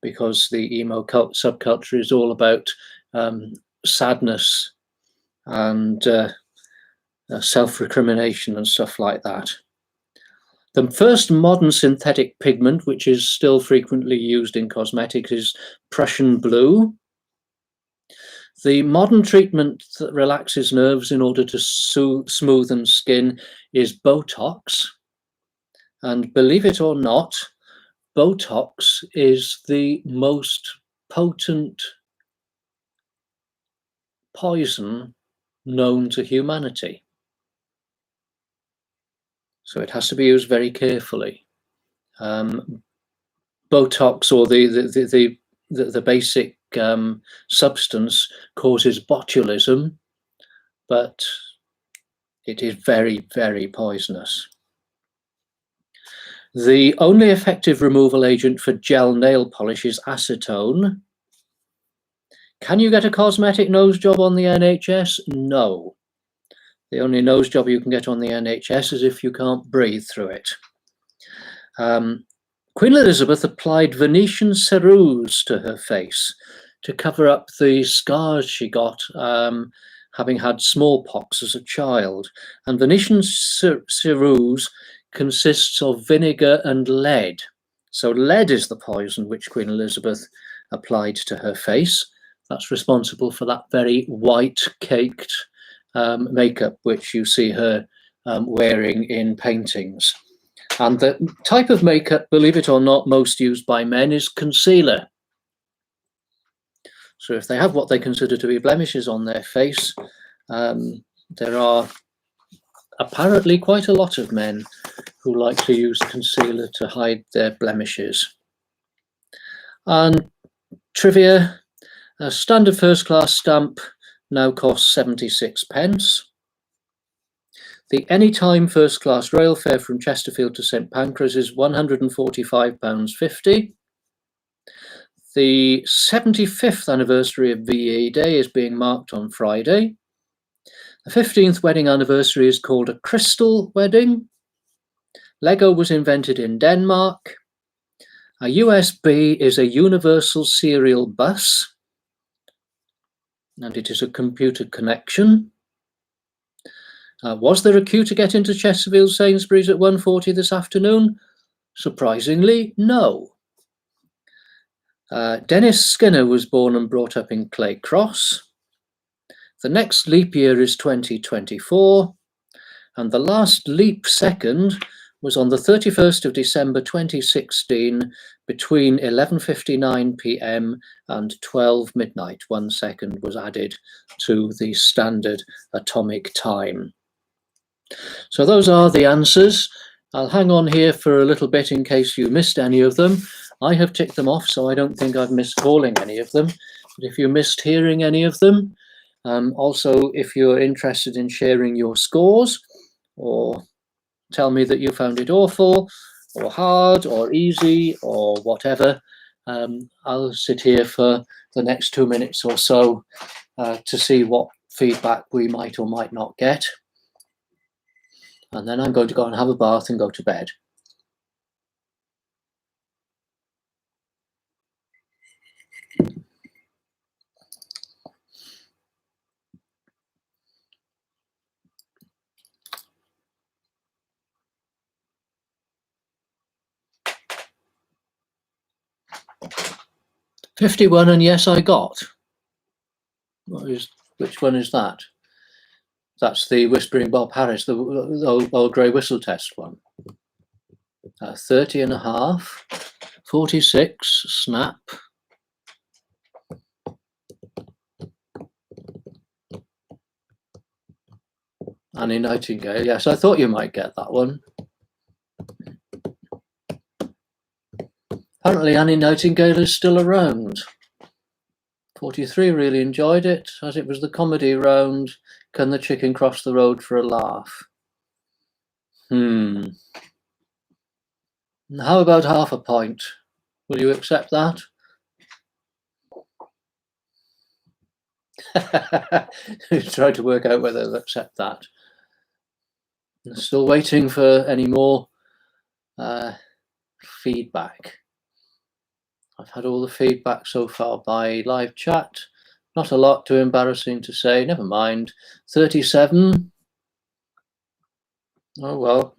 because the emo subculture is all about sadness and self-recrimination and stuff like that. The first modern synthetic pigment, which is still frequently used in cosmetics, is Prussian blue. The modern treatment that relaxes nerves in order to smoothen skin is Botox. And believe it or not, Botox is the most potent poison known to humanity. So it has to be used very carefully. Botox, or the basic substance, causes botulism, but it is very, very poisonous. The only effective removal agent for gel nail polish is acetone. Can you get a cosmetic nose job on the NHS? No. The only nose job you can get on the NHS is if you can't breathe through it. Queen Elizabeth applied Venetian ceruse to her face to cover up the scars she got having had smallpox as a child. And Venetian ceruse consists of vinegar and lead. So lead is the poison which Queen Elizabeth applied to her face. That's responsible for that very white caked makeup which you see her wearing in paintings. And the type of makeup, believe it or not, most used by men is concealer. So if they have what they consider to be blemishes on their face, there are apparently quite a lot of men who like to use concealer to hide their blemishes. And trivia, a standard first class stamp now costs 76 pence. The anytime first class rail fare from Chesterfield to St Pancras is £145.50. The 75th anniversary of VE Day is being marked on Friday. The 15th wedding anniversary is called a crystal wedding. Lego was invented in Denmark. A USB is a universal serial bus, and it is a computer connection. Was there a queue to get into Chesterfield Sainsbury's at 1:40 this afternoon? Surprisingly, no. Dennis Skinner was born and brought up in Clay Cross. The next leap year is 2024, and the last leap second was on the 31st of December 2016 between 11:59 p.m. and 12 midnight. 1 second was added to the standard atomic time. So those are the answers. I'll hang on here for a little bit in case you missed any of them. I have ticked them off, so I don't think I've missed calling any of them. But if you missed hearing any of them, also if you're interested in sharing your scores, or tell me that you found it awful or hard or easy or whatever, I'll sit here for the next 2 minutes or so to see what feedback we might or might not get. And then I'm going to go and have a bath and go to bed. "51 and yes, I got." Which one is that? That's the Whispering Bob Harris, the old grey whistle test one. 30 and a half, 46, snap. Annie Nightingale, yes, I thought you might get that one. Apparently Annie Nightingale is still around. 43 really enjoyed it, as it was the comedy round. Can the chicken cross the road for a laugh? How about half a point? Will you accept that? Try to work out whether they'll accept that. I'm still waiting for any more feedback. I've had all the feedback so far by live chat. Not a lot too embarrassing to say, never mind. 37. Oh well.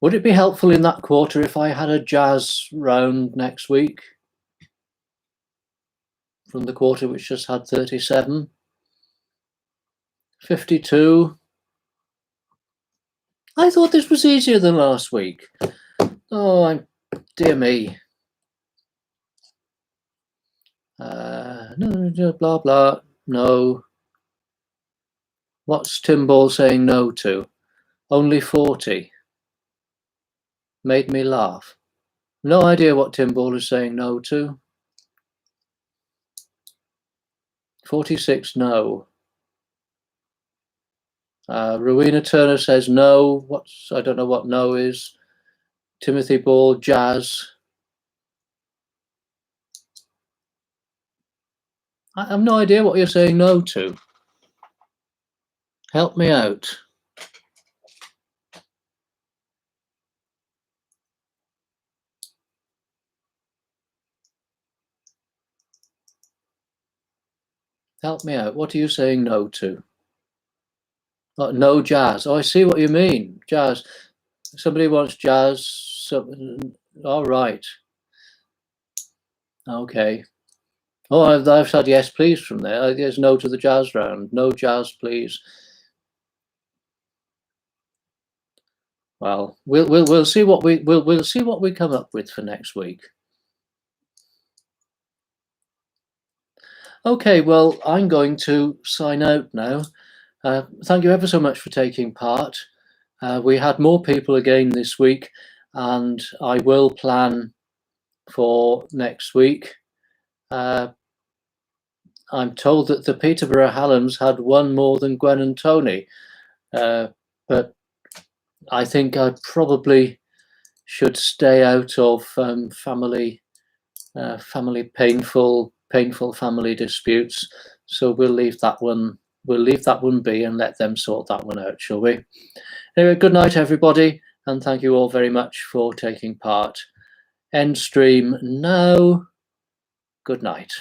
Would it be helpful in that quarter if I had a jazz round next week? From the quarter which just had 37. 52. I thought this was easier than last week. Oh, dear me. No, blah, blah, no. What's Tim Ball saying no to? Only 40. Made me laugh. No idea what Tim Ball is saying no to. 46, no. Rowena Turner says no. I don't know what no is. Timothy Ball, jazz. I have no idea what you're saying no to. Help me out. Help me out. What are you saying no to? Oh, no jazz. Oh, I see what you mean. Jazz. Somebody wants jazz. All right. Okay. Oh, I've said yes, please from there. There's no to the jazz round. No jazz, please. Well, we'll see what we'll see what we come up with for next week. Okay, well, I'm going to sign out now. Thank you ever so much for taking part. We had more people again this week, and I will plan for next week. I'm told that the Peterborough Halloms had one more than Gwen and Tony, but I think I probably should stay out of family painful family disputes. So we'll leave that one. We'll leave that one be and let them sort that one out, shall we? Anyway, good night, everybody, and thank you all very much for taking part. End stream now. Good night.